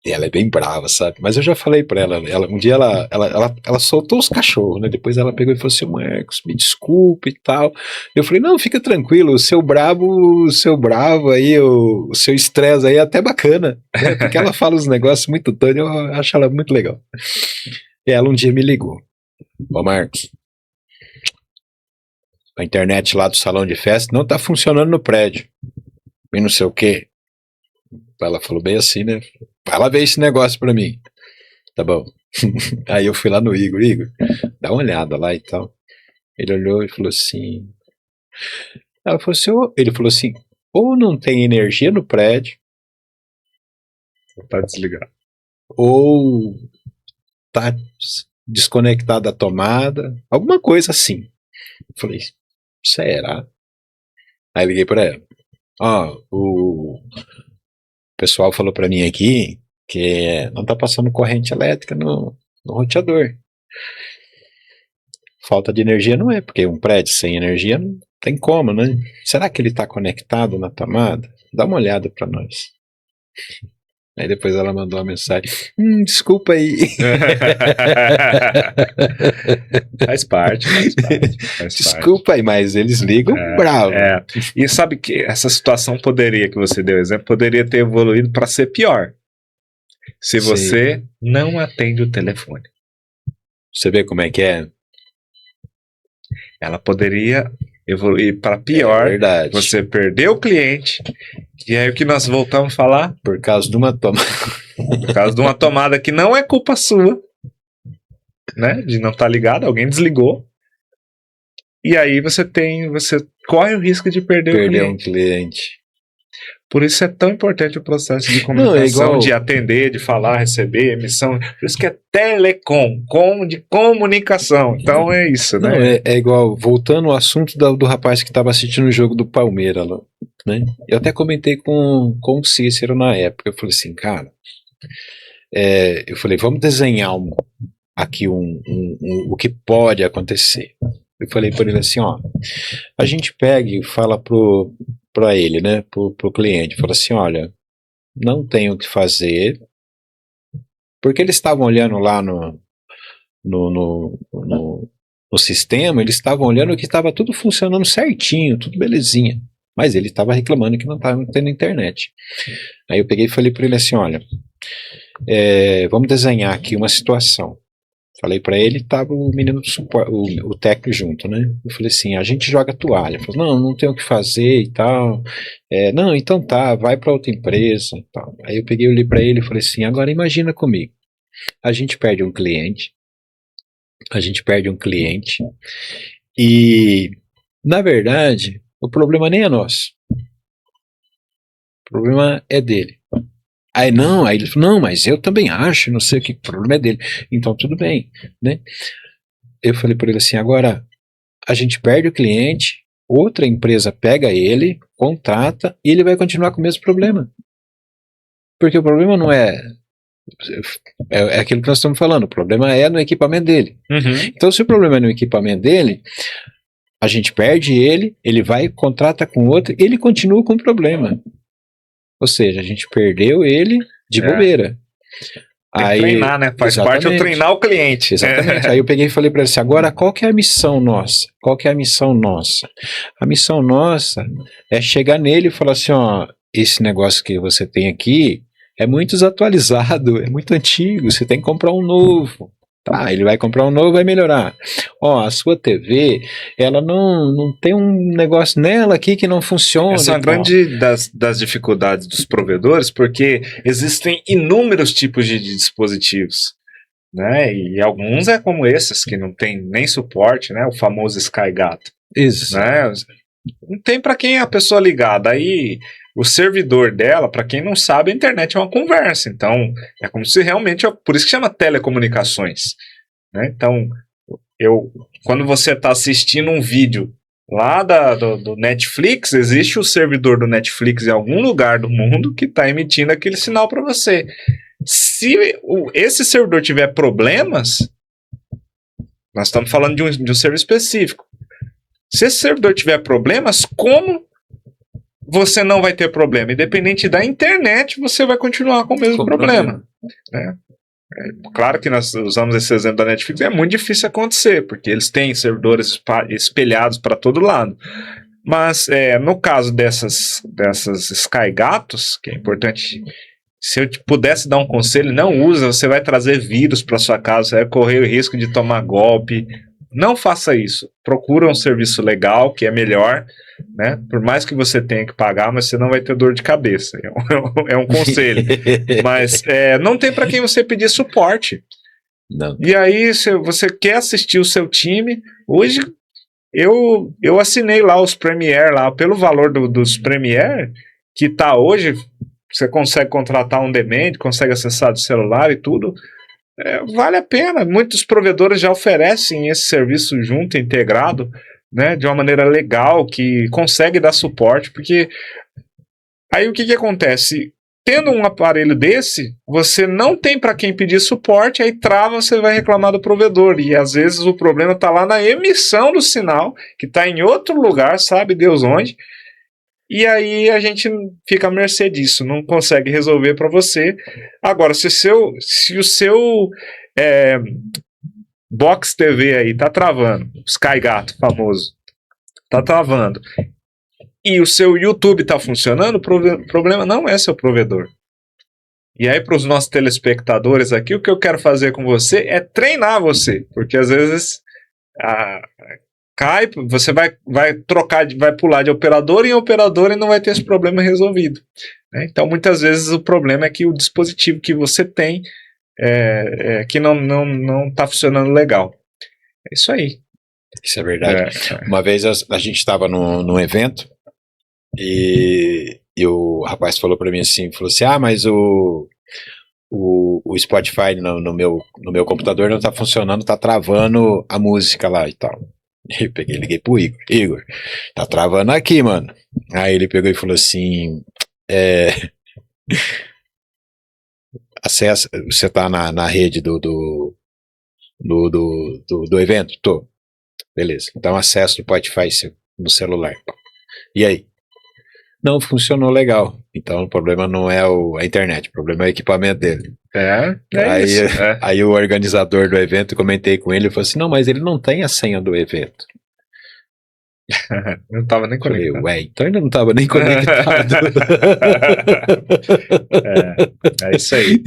ela é bem brava, sabe? Mas eu já falei pra ela, um dia ela soltou os cachorros, né? Depois ela pegou e falou assim, Marcos, me desculpe e tal. Eu falei, não, fica tranquilo, o seu bravo aí, o seu estresse aí é até bacana, né? Porque ela fala uns negócios muito doidos, eu acho ela muito legal. E ela um dia me ligou, ô Marcos, a internet lá do salão de festa não tá funcionando no prédio, e não sei o quê. Ela falou bem assim, né? Vai lá ver esse negócio pra mim. Tá bom. Aí eu fui lá no Igor, dá uma olhada lá e tal. Ele olhou e falou assim. Ela falou assim, ele falou assim, ou não tem energia no prédio, tá desligado, ou tá desconectada a tomada, alguma coisa assim. Eu falei, será? Aí liguei pra ela. O pessoal falou pra mim aqui que não tá passando corrente elétrica no roteador. Falta de energia não é, porque um prédio sem energia Tem como, né? Será que ele está conectado na tomada? Dá uma olhada para nós. Aí depois ela mandou uma mensagem. Desculpa aí. Faz parte. Desculpa aí, mas eles ligam bravo. E sabe que essa situação que você deu exemplo, poderia ter evoluído para ser pior. Se você não atende o telefone. Você vê como é que é? Ela poderia evoluir para pior. É verdade. Você perdeu o cliente. E aí o que nós voltamos a falar? Por causa de uma tomada. Por causa de uma tomada que não é culpa sua, né? De não estar ligado, alguém desligou. E aí você corre o risco de perder um cliente. Por isso é tão importante o processo de comunicação, de atender, de falar, receber, emissão. Por isso que é telecom, de comunicação. Então é isso, né? Não, é igual, voltando ao assunto do rapaz que estava assistindo o jogo do Palmeiras lá, né? Eu até comentei com o Cícero na época. Eu falei assim, cara, eu falei, vamos desenhar aqui o que pode acontecer. Eu falei para ele assim, ó, a gente pega e fala para ele, né, pro cliente, fala assim, olha, não tem o que fazer, porque eles estavam olhando lá no sistema, eles estavam olhando que estava tudo funcionando certinho, tudo belezinha, mas ele estava reclamando que não estava tendo internet. Aí eu peguei e falei para ele assim, olha, vamos desenhar aqui uma situação. Falei pra ele, tava o menino do suporte, o técnico junto, né? Eu falei assim, a gente joga toalha. Ele falou, não tem o que fazer e tal. Não, então tá, vai pra outra empresa e tal. Aí eu peguei, olhei pra ele e falei assim, agora imagina comigo. A gente perde um cliente e, na verdade, o problema nem é nosso. O problema é dele. Aí ele falou, não, mas eu também acho, não sei o que, o problema é dele. Então tudo bem, né? Eu falei para ele assim, agora a gente perde o cliente, outra empresa pega ele, contrata e ele vai continuar com o mesmo problema. Porque o problema não é aquilo que nós estamos falando, o problema é no equipamento dele. Uhum. Então se o problema é no equipamento dele, a gente perde ele vai, contrata com outro, ele continua com o problema. Ou seja, a gente perdeu ele de bobeira. Tem que treinar, né? Faz parte eu treinar o cliente. Exatamente. Aí eu peguei e falei para ele assim, agora qual que é a missão nossa? Qual que é a missão nossa? A missão nossa é chegar nele e falar assim, ó, esse negócio que você tem aqui é muito desatualizado, é muito antigo, você tem que comprar um novo. Tá, ele vai comprar um novo, vai melhorar. Ó, a sua TV, ela não tem um negócio nela aqui que não funciona. Essa é uma grande das dificuldades dos provedores, porque existem inúmeros tipos de dispositivos, né? E alguns é como esses, que não tem nem suporte, né? O famoso SkyGato. Isso. Né? Não tem para quem é a pessoa ligada. Aí o servidor dela, para quem não sabe, a internet é uma conversa. Então, é como se realmente... Por isso que chama telecomunicações. Né? Então, quando você está assistindo um vídeo lá do Netflix, existe o servidor do Netflix em algum lugar do mundo que está emitindo aquele sinal para você. Se esse servidor tiver problemas, nós estamos falando de um serviço específico. Se esse servidor tiver problemas, como você não vai ter problema? Independente da internet, você vai continuar com o mesmo problema. Né? Claro que nós usamos esse exemplo da Netflix, é muito difícil acontecer, porque eles têm servidores espelhados para todo lado. Mas no caso dessas SkyGatos, que é importante, se eu pudesse dar um conselho, não usa, você vai trazer vírus para sua casa, você vai correr o risco de tomar golpe. Não faça isso. Procura um serviço legal, que é melhor, né? Por mais que você tenha que pagar, mas você não vai ter dor de cabeça. É um conselho. Mas não tem para quem você pedir suporte. Não. E aí, se você quer assistir o seu time, hoje eu assinei lá os Premiere, lá, pelo valor dos Premiere, que tá hoje, você consegue contratar um demand, consegue acessar do celular e tudo. Vale a pena. Muitos provedores já oferecem esse serviço junto, integrado, né, de uma maneira legal, que consegue dar suporte, porque aí o que acontece? tendo um aparelho desse, você não tem para quem pedir suporte, aí trava, você vai reclamar do provedor. E às vezes o problema está lá na emissão do sinal, que está em outro lugar, sabe Deus onde. E aí a gente fica à mercê disso, não consegue resolver para você. Agora, se o seu Box TV aí tá travando, Sky Gato famoso, tá travando, e o seu YouTube tá funcionando, o problema não é seu provedor. E aí, para os nossos telespectadores aqui, o que eu quero fazer com você é treinar você, porque às vezes cai, você vai trocar, vai pular de operador em operador e não vai ter esse problema resolvido. Né? Então, muitas vezes o problema é que o dispositivo que você tem que não está funcionando legal. É isso aí. Isso é verdade. Uma vez a gente estava num evento e o rapaz falou para mim assim, falou assim, mas o Spotify no meu computador não está funcionando, está travando a música lá e tal. E eu peguei, liguei pro Igor, tá travando aqui, mano. Aí ele pegou e falou assim, acessa, você tá na rede do evento? Tô. Beleza, então acesso do Spotify no celular. E aí? Não funcionou legal. Então o problema não é a internet, o problema é o equipamento dele. Isso. Aí o organizador do evento, comentei com ele, falou assim, não, mas ele não tem a senha do evento. Não estava nem conectado. Falei, então ele não estava nem conectado. É isso aí.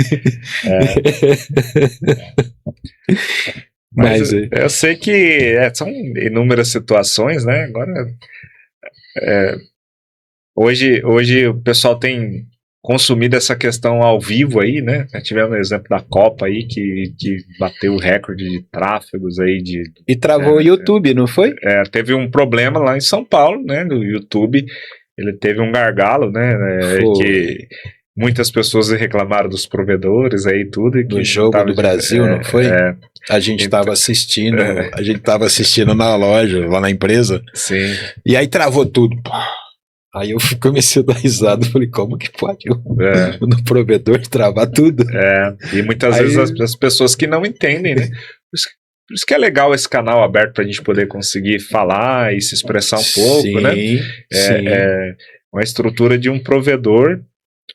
Mas eu sei que são inúmeras situações, né? Agora, hoje o pessoal tem consumido essa questão ao vivo aí, né? Tivemos o exemplo da Copa aí, que bateu o recorde de tráfegos aí e travou o YouTube, não foi? Teve um problema lá em São Paulo, né? No YouTube, ele teve um gargalo, né? Que muitas pessoas reclamaram dos provedores aí tudo. E no jogo do Brasil, não foi? A gente estava assistindo, na loja, lá na empresa. Sim. E aí travou tudo. Aí eu comecei a dar risada, falei, como que pode no provedor travar tudo? E muitas vezes as pessoas que não entendem, né? Por isso que é legal esse canal aberto para a gente poder conseguir falar e se expressar um pouco, né? Sim. Uma estrutura de um provedor,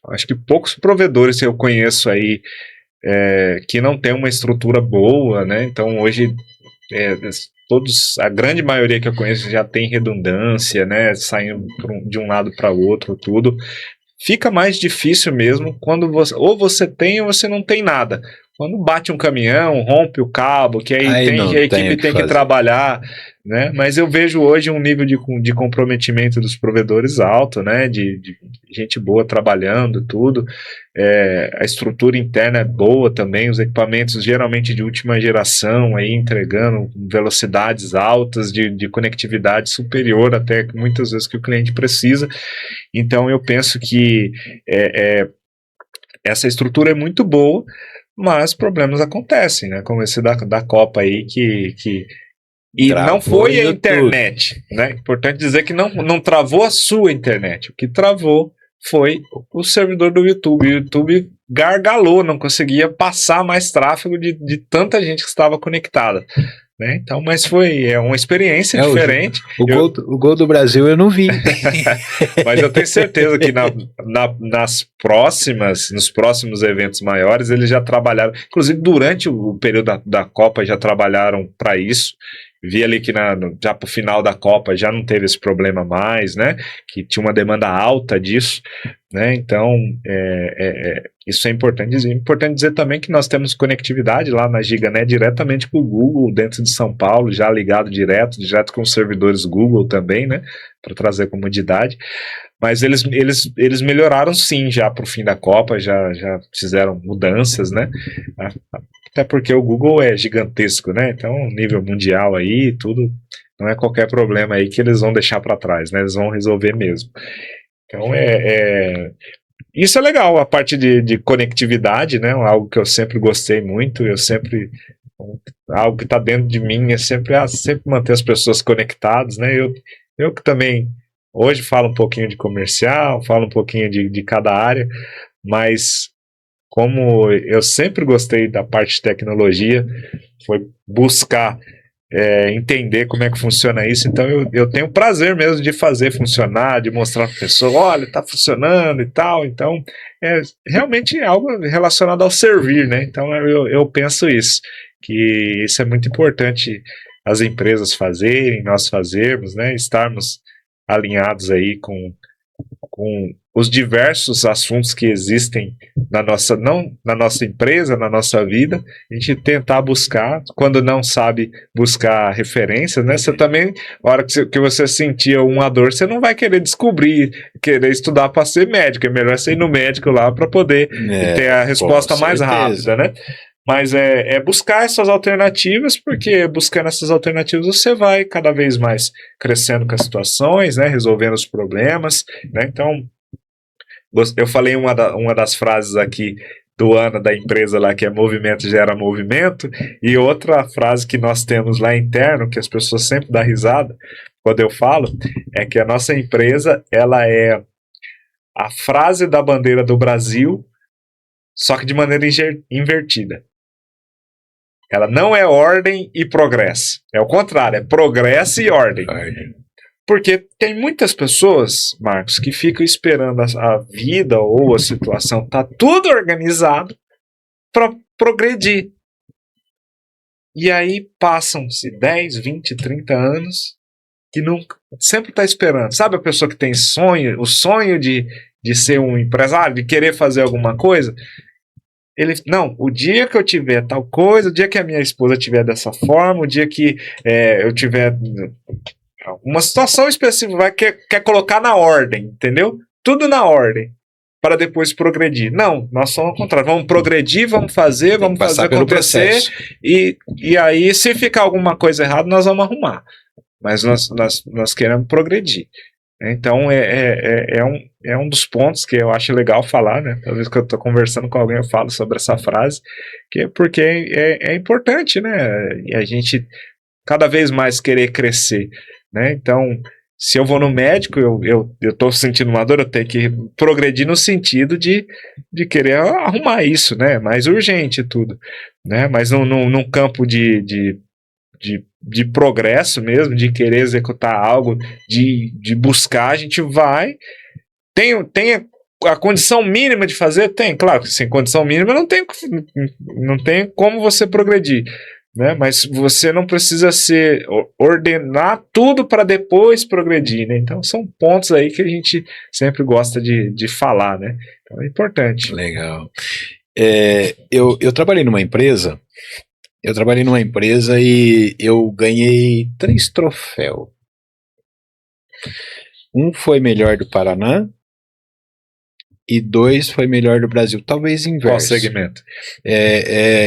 acho que poucos provedores eu conheço aí que não tem uma estrutura boa, né? Então hoje a grande maioria que eu conheço já tem redundância, né? Saindo de um lado para o outro, tudo. Fica mais difícil mesmo quando você tem ou você não tem nada. Quando bate um caminhão, rompe o cabo, que aí a equipe tem que trabalhar, né? Mas eu vejo hoje um nível de comprometimento dos provedores alto, né? De gente boa trabalhando, tudo. A estrutura interna é boa também, os equipamentos geralmente de última geração, aí entregando velocidades altas de conectividade superior até muitas vezes que o cliente precisa. Então eu penso que essa estrutura é muito boa, mas problemas acontecem, né? Como esse da Copa aí, e travou, não foi a internet, né? Importante dizer que não travou a sua internet. O que travou foi o servidor do YouTube. O YouTube gargalou, não conseguia passar mais tráfego de tanta gente que estava conectada. Né? Então, mas foi uma experiência diferente. O gol do Brasil eu não vi. Mas eu tenho certeza que nos próximos eventos maiores eles já trabalharam, inclusive durante o período da Copa já trabalharam para isso. Vi ali que já para o final da Copa já não teve esse problema mais, né? Que tinha uma demanda alta disso, né? Então, isso é importante dizer. Importante dizer também que nós temos conectividade lá na GigaNet diretamente com o Google, dentro de São Paulo, já ligado direto com os servidores Google também, né? Para trazer comodidade. Mas eles melhoraram sim já para o fim da Copa, já fizeram mudanças, né? Até porque o Google é gigantesco, né? Então, nível mundial aí, tudo, não é qualquer problema aí que eles vão deixar para trás, né? Eles vão resolver mesmo. Então, isso é legal, a parte de conectividade, né? Algo que eu sempre gostei muito, algo que está dentro de mim é sempre manter as pessoas conectadas, né? Eu que também hoje falo um pouquinho de comercial, falo um pouquinho de cada área, mas como eu sempre gostei da parte de tecnologia, foi buscar entender como é que funciona isso, então eu tenho prazer mesmo de fazer funcionar, de mostrar para a pessoa, olha, está funcionando e tal, então realmente é algo relacionado ao servir, né? Então eu penso isso, que isso é muito importante as empresas fazerem, nós fazermos, né? Estarmos alinhados aí com os diversos assuntos que existem não na nossa empresa, na nossa vida, a gente tentar buscar, quando não sabe buscar referências, né? Você também, na hora que você sentia uma dor, você não vai querer descobrir, querer estudar para ser médico, é melhor você ir no médico lá para poder ter a resposta mais rápida, né? Mas é buscar essas alternativas, porque buscando essas alternativas você vai cada vez mais crescendo com as situações, né, resolvendo os problemas, né? Então, eu falei uma das frases aqui do ano da empresa lá, que é movimento gera movimento, e outra frase que nós temos lá interno, que as pessoas sempre dão risada quando eu falo, é que a nossa empresa, ela é a frase da bandeira do Brasil, só que de maneira invertida. Ela não é ordem e progresso. É o contrário, é progresso e ordem. Porque tem muitas pessoas, Marcos, que ficam esperando a vida ou a situação tá tudo organizado para progredir. E aí passam-se 10, 20, 30 anos que nunca, sempre está esperando. Sabe a pessoa que tem sonho, o sonho de ser um empresário, de querer fazer alguma coisa? Não, o dia que eu tiver tal coisa, o dia que a minha esposa tiver dessa forma, o dia que eu tiver uma situação específica, quer colocar na ordem, entendeu? Tudo na ordem, para depois progredir. Não, nós somos ao contrário, vamos progredir, vamos fazer acontecer, e aí se ficar alguma coisa errada, nós vamos arrumar. Mas nós queremos progredir. Então é um dos pontos que eu acho legal falar, né? Toda vez que eu estou conversando com alguém eu falo sobre essa frase, porque é importante, né? E a gente cada vez mais querer crescer, né? Então, se eu vou no médico, eu estou sentindo uma dor, eu tenho que progredir no sentido de querer arrumar isso, né? Mais urgente tudo, né? Mas num campo de progresso mesmo, de querer executar algo, de buscar, a gente vai. Tem a condição mínima de fazer? Tem, claro, sem condição mínima não tem como você progredir, né? Mas você não precisa ordenar tudo para depois progredir, né? Então são pontos aí que a gente sempre gosta de falar, né? Então é importante. Legal. Eu trabalhei numa empresa. E eu ganhei 3 troféus. Um foi melhor do Paraná e 2 foi melhor do Brasil. Talvez inverso. Qual segmento?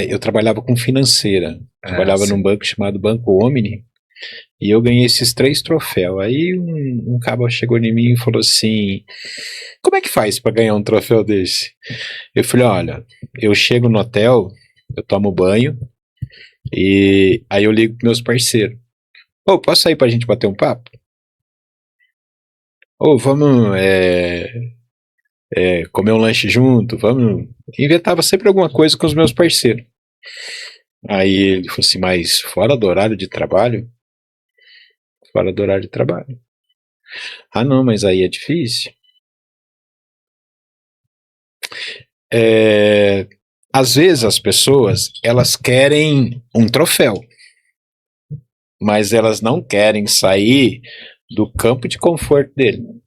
Eu trabalhava com financeira. Trabalhava num banco chamado Banco Omni. E eu ganhei esses 3 troféus. Aí um cabo chegou em mim e falou assim: como é que faz para ganhar um troféu desse? Eu falei: olha, eu chego no hotel, eu tomo banho, e aí eu ligo pros meus parceiros. Posso sair pra gente bater um papo? Vamos comer um lanche junto? Vamos. Inventava sempre alguma coisa com os meus parceiros. Aí ele falou assim: mas fora do horário de trabalho? Fora do horário de trabalho. Ah, não, mas aí é difícil. Às vezes as pessoas, elas querem um troféu, mas elas não querem sair do campo de conforto dele. O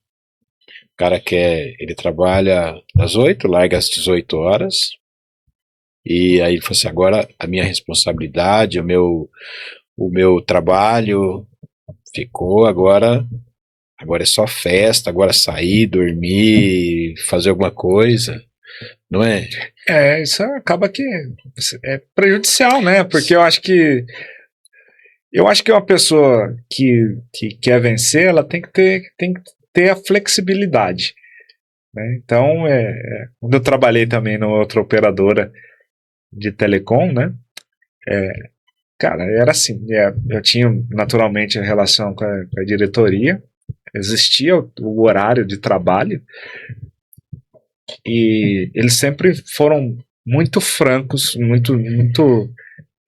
cara ele trabalha às 8, larga às 18 horas, e aí ele falou assim: agora a minha responsabilidade, o meu trabalho ficou, agora é só festa, agora sair, dormir, fazer alguma coisa. Não é? Isso acaba que é prejudicial, né? Porque eu acho que uma pessoa que quer vencer, ela tem que ter a flexibilidade, né? Então, quando eu trabalhei também numa outra operadora de telecom, né? Cara, era assim, eu tinha naturalmente a relação com a diretoria, existia o horário de trabalho, e eles sempre foram muito francos, muito,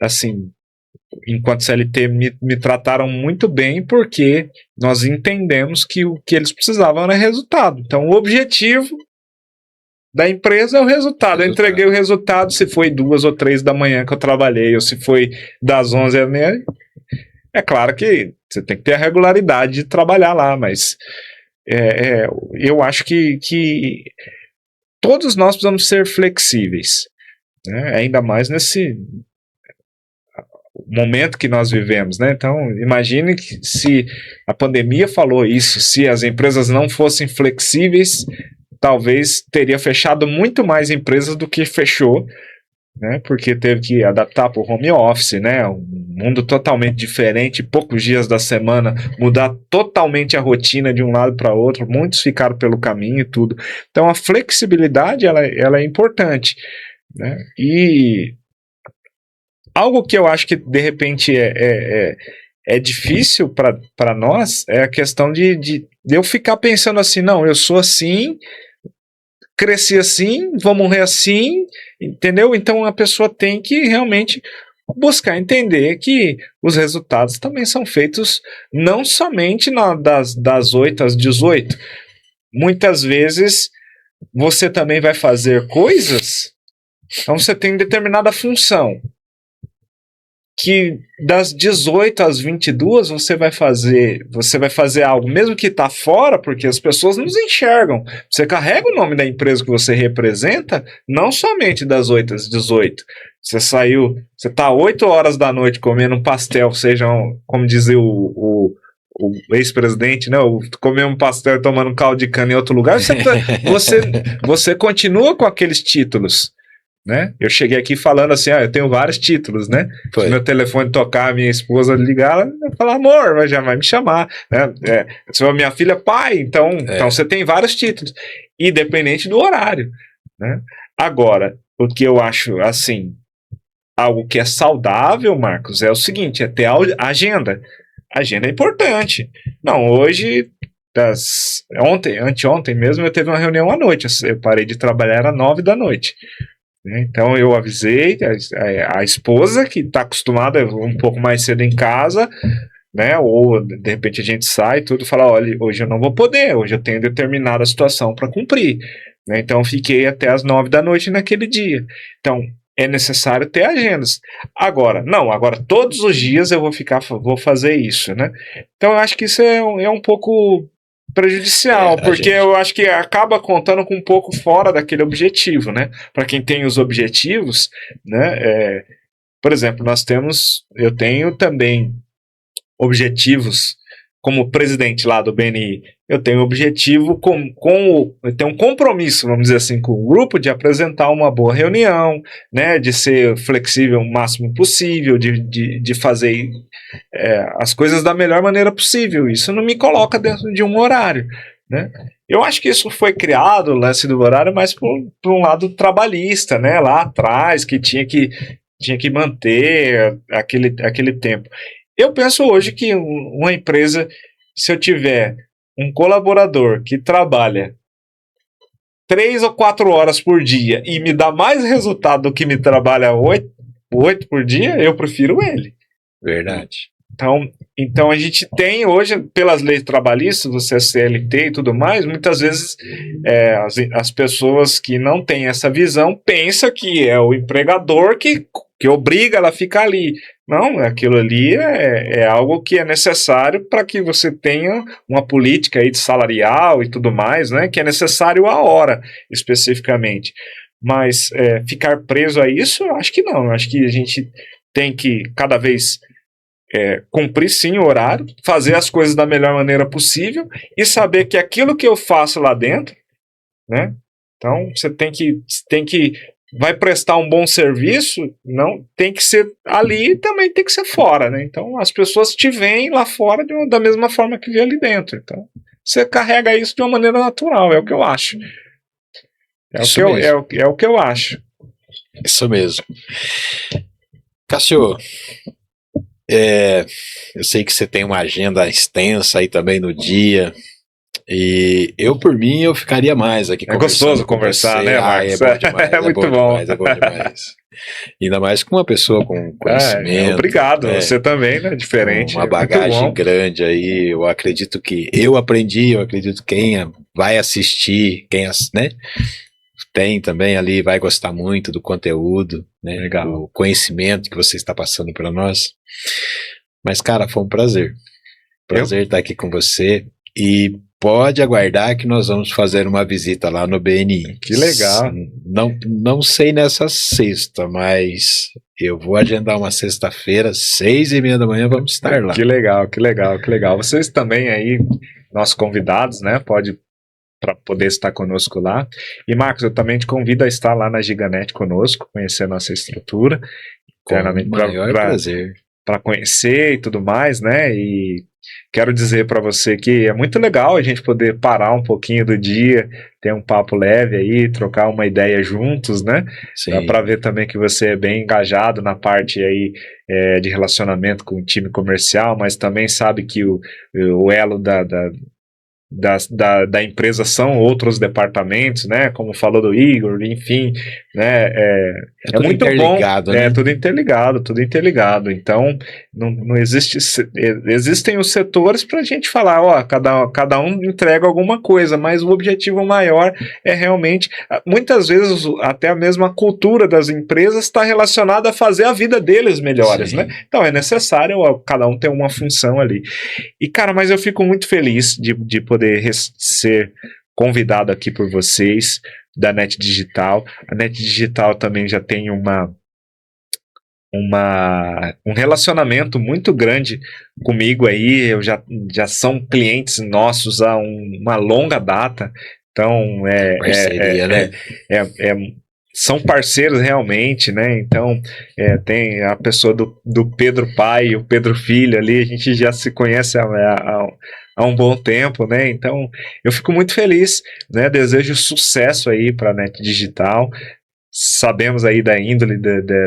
assim, enquanto CLT me trataram muito bem, porque nós entendemos que o que eles precisavam era resultado. Então, o objetivo da empresa é o resultado. Eu entreguei o resultado, se foi 2 ou 3 da manhã que eu trabalhei, ou se foi das 11 à meia. É claro que você tem que ter a regularidade de trabalhar lá, mas eu acho que todos nós precisamos ser flexíveis, né? Ainda mais nesse momento que nós vivemos, né? Então, imagine que se a pandemia falou isso, se as empresas não fossem flexíveis, talvez teria fechado muito mais empresas do que fechou, né? Porque teve que adaptar para o home office, né? Um mundo totalmente diferente, poucos dias da semana, mudar totalmente a rotina de um lado para outro, muitos ficaram pelo caminho e tudo. Então, a flexibilidade, ela é importante, né? E algo que eu acho que, de repente, é difícil para nós é a questão de eu ficar pensando assim, não, eu sou assim, cresci assim, vou morrer assim, entendeu? Então a pessoa tem que realmente buscar entender que os resultados também são feitos não somente das 8 às 18. Muitas vezes você também vai fazer coisas, então você tem determinada função, que das 18 às 22 você vai fazer algo, mesmo que está fora, porque as pessoas nos enxergam. Você carrega o nome da empresa que você representa, não somente das 8 às 18. Você está 8 horas da noite comendo um pastel, seja, como dizia o ex-presidente, né? Comer um pastel e tomando um caldo de cana em outro lugar, você continua com aqueles títulos, né? Eu cheguei aqui falando assim, eu tenho vários títulos, né? Se meu telefone tocar, minha esposa ligar, ela vai falar, amor, mas já vai me chamar, né? Se minha filha, pai, então você tem vários títulos, independente do horário, né? Agora, o que eu acho, assim, algo que é saudável, Marcos, é o seguinte, é ter a agenda. A agenda é importante. Não, hoje, anteontem mesmo, eu teve uma reunião à noite, eu parei de trabalhar, era 9 da noite. Então eu avisei a esposa, que está acostumada um pouco mais cedo em casa, né? Ou de repente a gente sai tudo, fala, olha, hoje eu não vou poder, hoje eu tenho determinada situação para cumprir, né? Então eu fiquei até as 9 da noite naquele dia. Então é necessário ter agendas. Agora todos os dias eu vou fazer isso, né? Então eu acho que isso é um pouco prejudicial, porque eu acho que acaba contando com um pouco fora daquele objetivo, né? Para quem tem os objetivos, né? Por exemplo, eu tenho também objetivos como presidente lá do BNI. Eu tenho objetivo eu tenho um compromisso, vamos dizer assim, com o grupo de apresentar uma boa reunião, né? De ser flexível o máximo possível, de fazer as coisas da melhor maneira possível. Isso não me coloca dentro de um horário, né? Eu acho que isso foi criado, o lance do horário, mais por um lado trabalhista, né? Lá atrás, que tinha que manter aquele tempo. Eu penso hoje que uma empresa, se eu tiver um colaborador que trabalha 3 ou 4 horas por dia e me dá mais resultado do que me trabalha 8 por dia, eu prefiro ele. Verdade. Então a gente tem hoje, pelas leis trabalhistas, o CLT e tudo mais, muitas vezes as pessoas que não têm essa visão pensam que é o empregador que obriga ela a ficar ali. Não, aquilo ali é algo que é necessário para que você tenha uma política aí de salarial e tudo mais, né? Que é necessário a hora, especificamente. Mas ficar preso a isso, eu acho que não. Eu acho que a gente tem que cada vez cumprir sim o horário, fazer as coisas da melhor maneira possível e saber que aquilo que eu faço lá dentro, né? Então você tem que vai prestar um bom serviço, não tem que ser ali e também tem que ser fora, né? Então as pessoas te veem lá fora da mesma forma que vê ali dentro. Então você carrega isso de uma maneira natural, é o que eu acho. É o que eu acho. Isso mesmo. Cássio, eu sei que você tem uma agenda extensa aí também no dia. E eu, por mim, eu ficaria mais aqui É gostoso conversar, né, Marcos? É bom demais, É muito bom. demais, é bom demais. Ainda mais com uma pessoa com conhecimento. Obrigado, né? você também, né? Diferente. Uma é bagagem muito bom. grande aí. Eu acredito que eu aprendi, eu acredito que quem vai assistir, né? Tem também ali, vai gostar muito do conteúdo, né? Legal. O conhecimento que você está passando para nós. Mas, cara, foi um prazer. Prazer estar aqui com você. E pode aguardar que nós vamos fazer uma visita lá no BNI. Que legal. Não sei nessa sexta, mas eu vou agendar uma sexta-feira, 6:30 da manhã, vamos estar lá. Que legal, que legal, que legal. Vocês também aí, nossos convidados, né? Pode para poder estar conosco lá. E Marcos, eu também te convido a estar lá na Giganet conosco, conhecer a nossa estrutura. Com o maior prazer. Para conhecer e tudo mais, né? E quero dizer para você que é muito legal a gente poder parar um pouquinho do dia, ter um papo leve aí, trocar uma ideia juntos, né? Para ver também que você é bem engajado na parte aí de relacionamento com o time comercial, mas também sabe que o elo da empresa são outros departamentos, né? Como falou do Igor, enfim, né? É muito bom, né? Tudo interligado. Então, não existem os setores para a gente falar, ó, cada um entrega alguma coisa, mas o objetivo maior é realmente, muitas vezes até a mesma cultura das empresas está relacionada a fazer a vida deles melhores, né? Então é necessário cada um ter uma função ali. E cara, mas eu fico muito feliz de poder ser convidado aqui por vocês da NET Digital. A NET Digital também já tem um relacionamento muito grande comigo aí, já são clientes nossos há uma longa data, então parceria, né? São parceiros realmente, né? Então tem a pessoa do Pedro pai e o Pedro filho ali, a gente já se conhece há um bom tempo, né? Então eu fico muito feliz, né? Desejo sucesso aí para a NET Digital. Sabemos aí da índole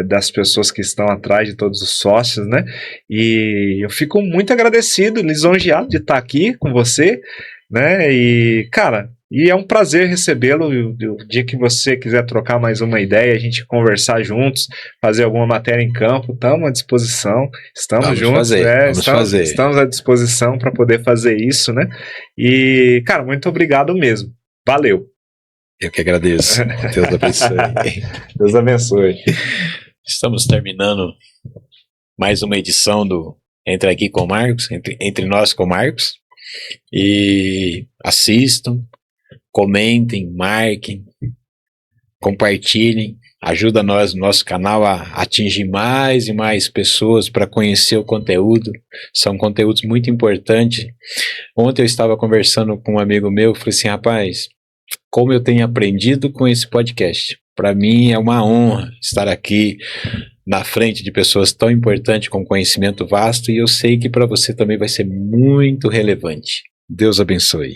das pessoas que estão atrás de todos os sócios, né? E eu fico muito agradecido, lisonjeado de estar aqui com você, né? E, cara, é um prazer recebê-lo. O dia que você quiser trocar mais uma ideia, a gente conversar juntos, fazer alguma matéria em campo, estamos à disposição, estamos juntos, estamos à disposição para poder fazer isso, né? E, cara, muito obrigado mesmo. Valeu. Eu que agradeço. Deus abençoe. Deus abençoe. Estamos terminando mais uma edição do Entre Aqui com o Marcos, entre nós com o Marcos. E assistam, comentem, marquem, compartilhem, ajuda nós no nosso canal a atingir mais e mais pessoas para conhecer o conteúdo. São conteúdos muito importantes. Ontem eu estava conversando com um amigo meu, falei assim, rapaz, como eu tenho aprendido com esse podcast. Para mim é uma honra estar aqui na frente de pessoas tão importantes com conhecimento vasto, e eu sei que para você também vai ser muito relevante. Deus abençoe.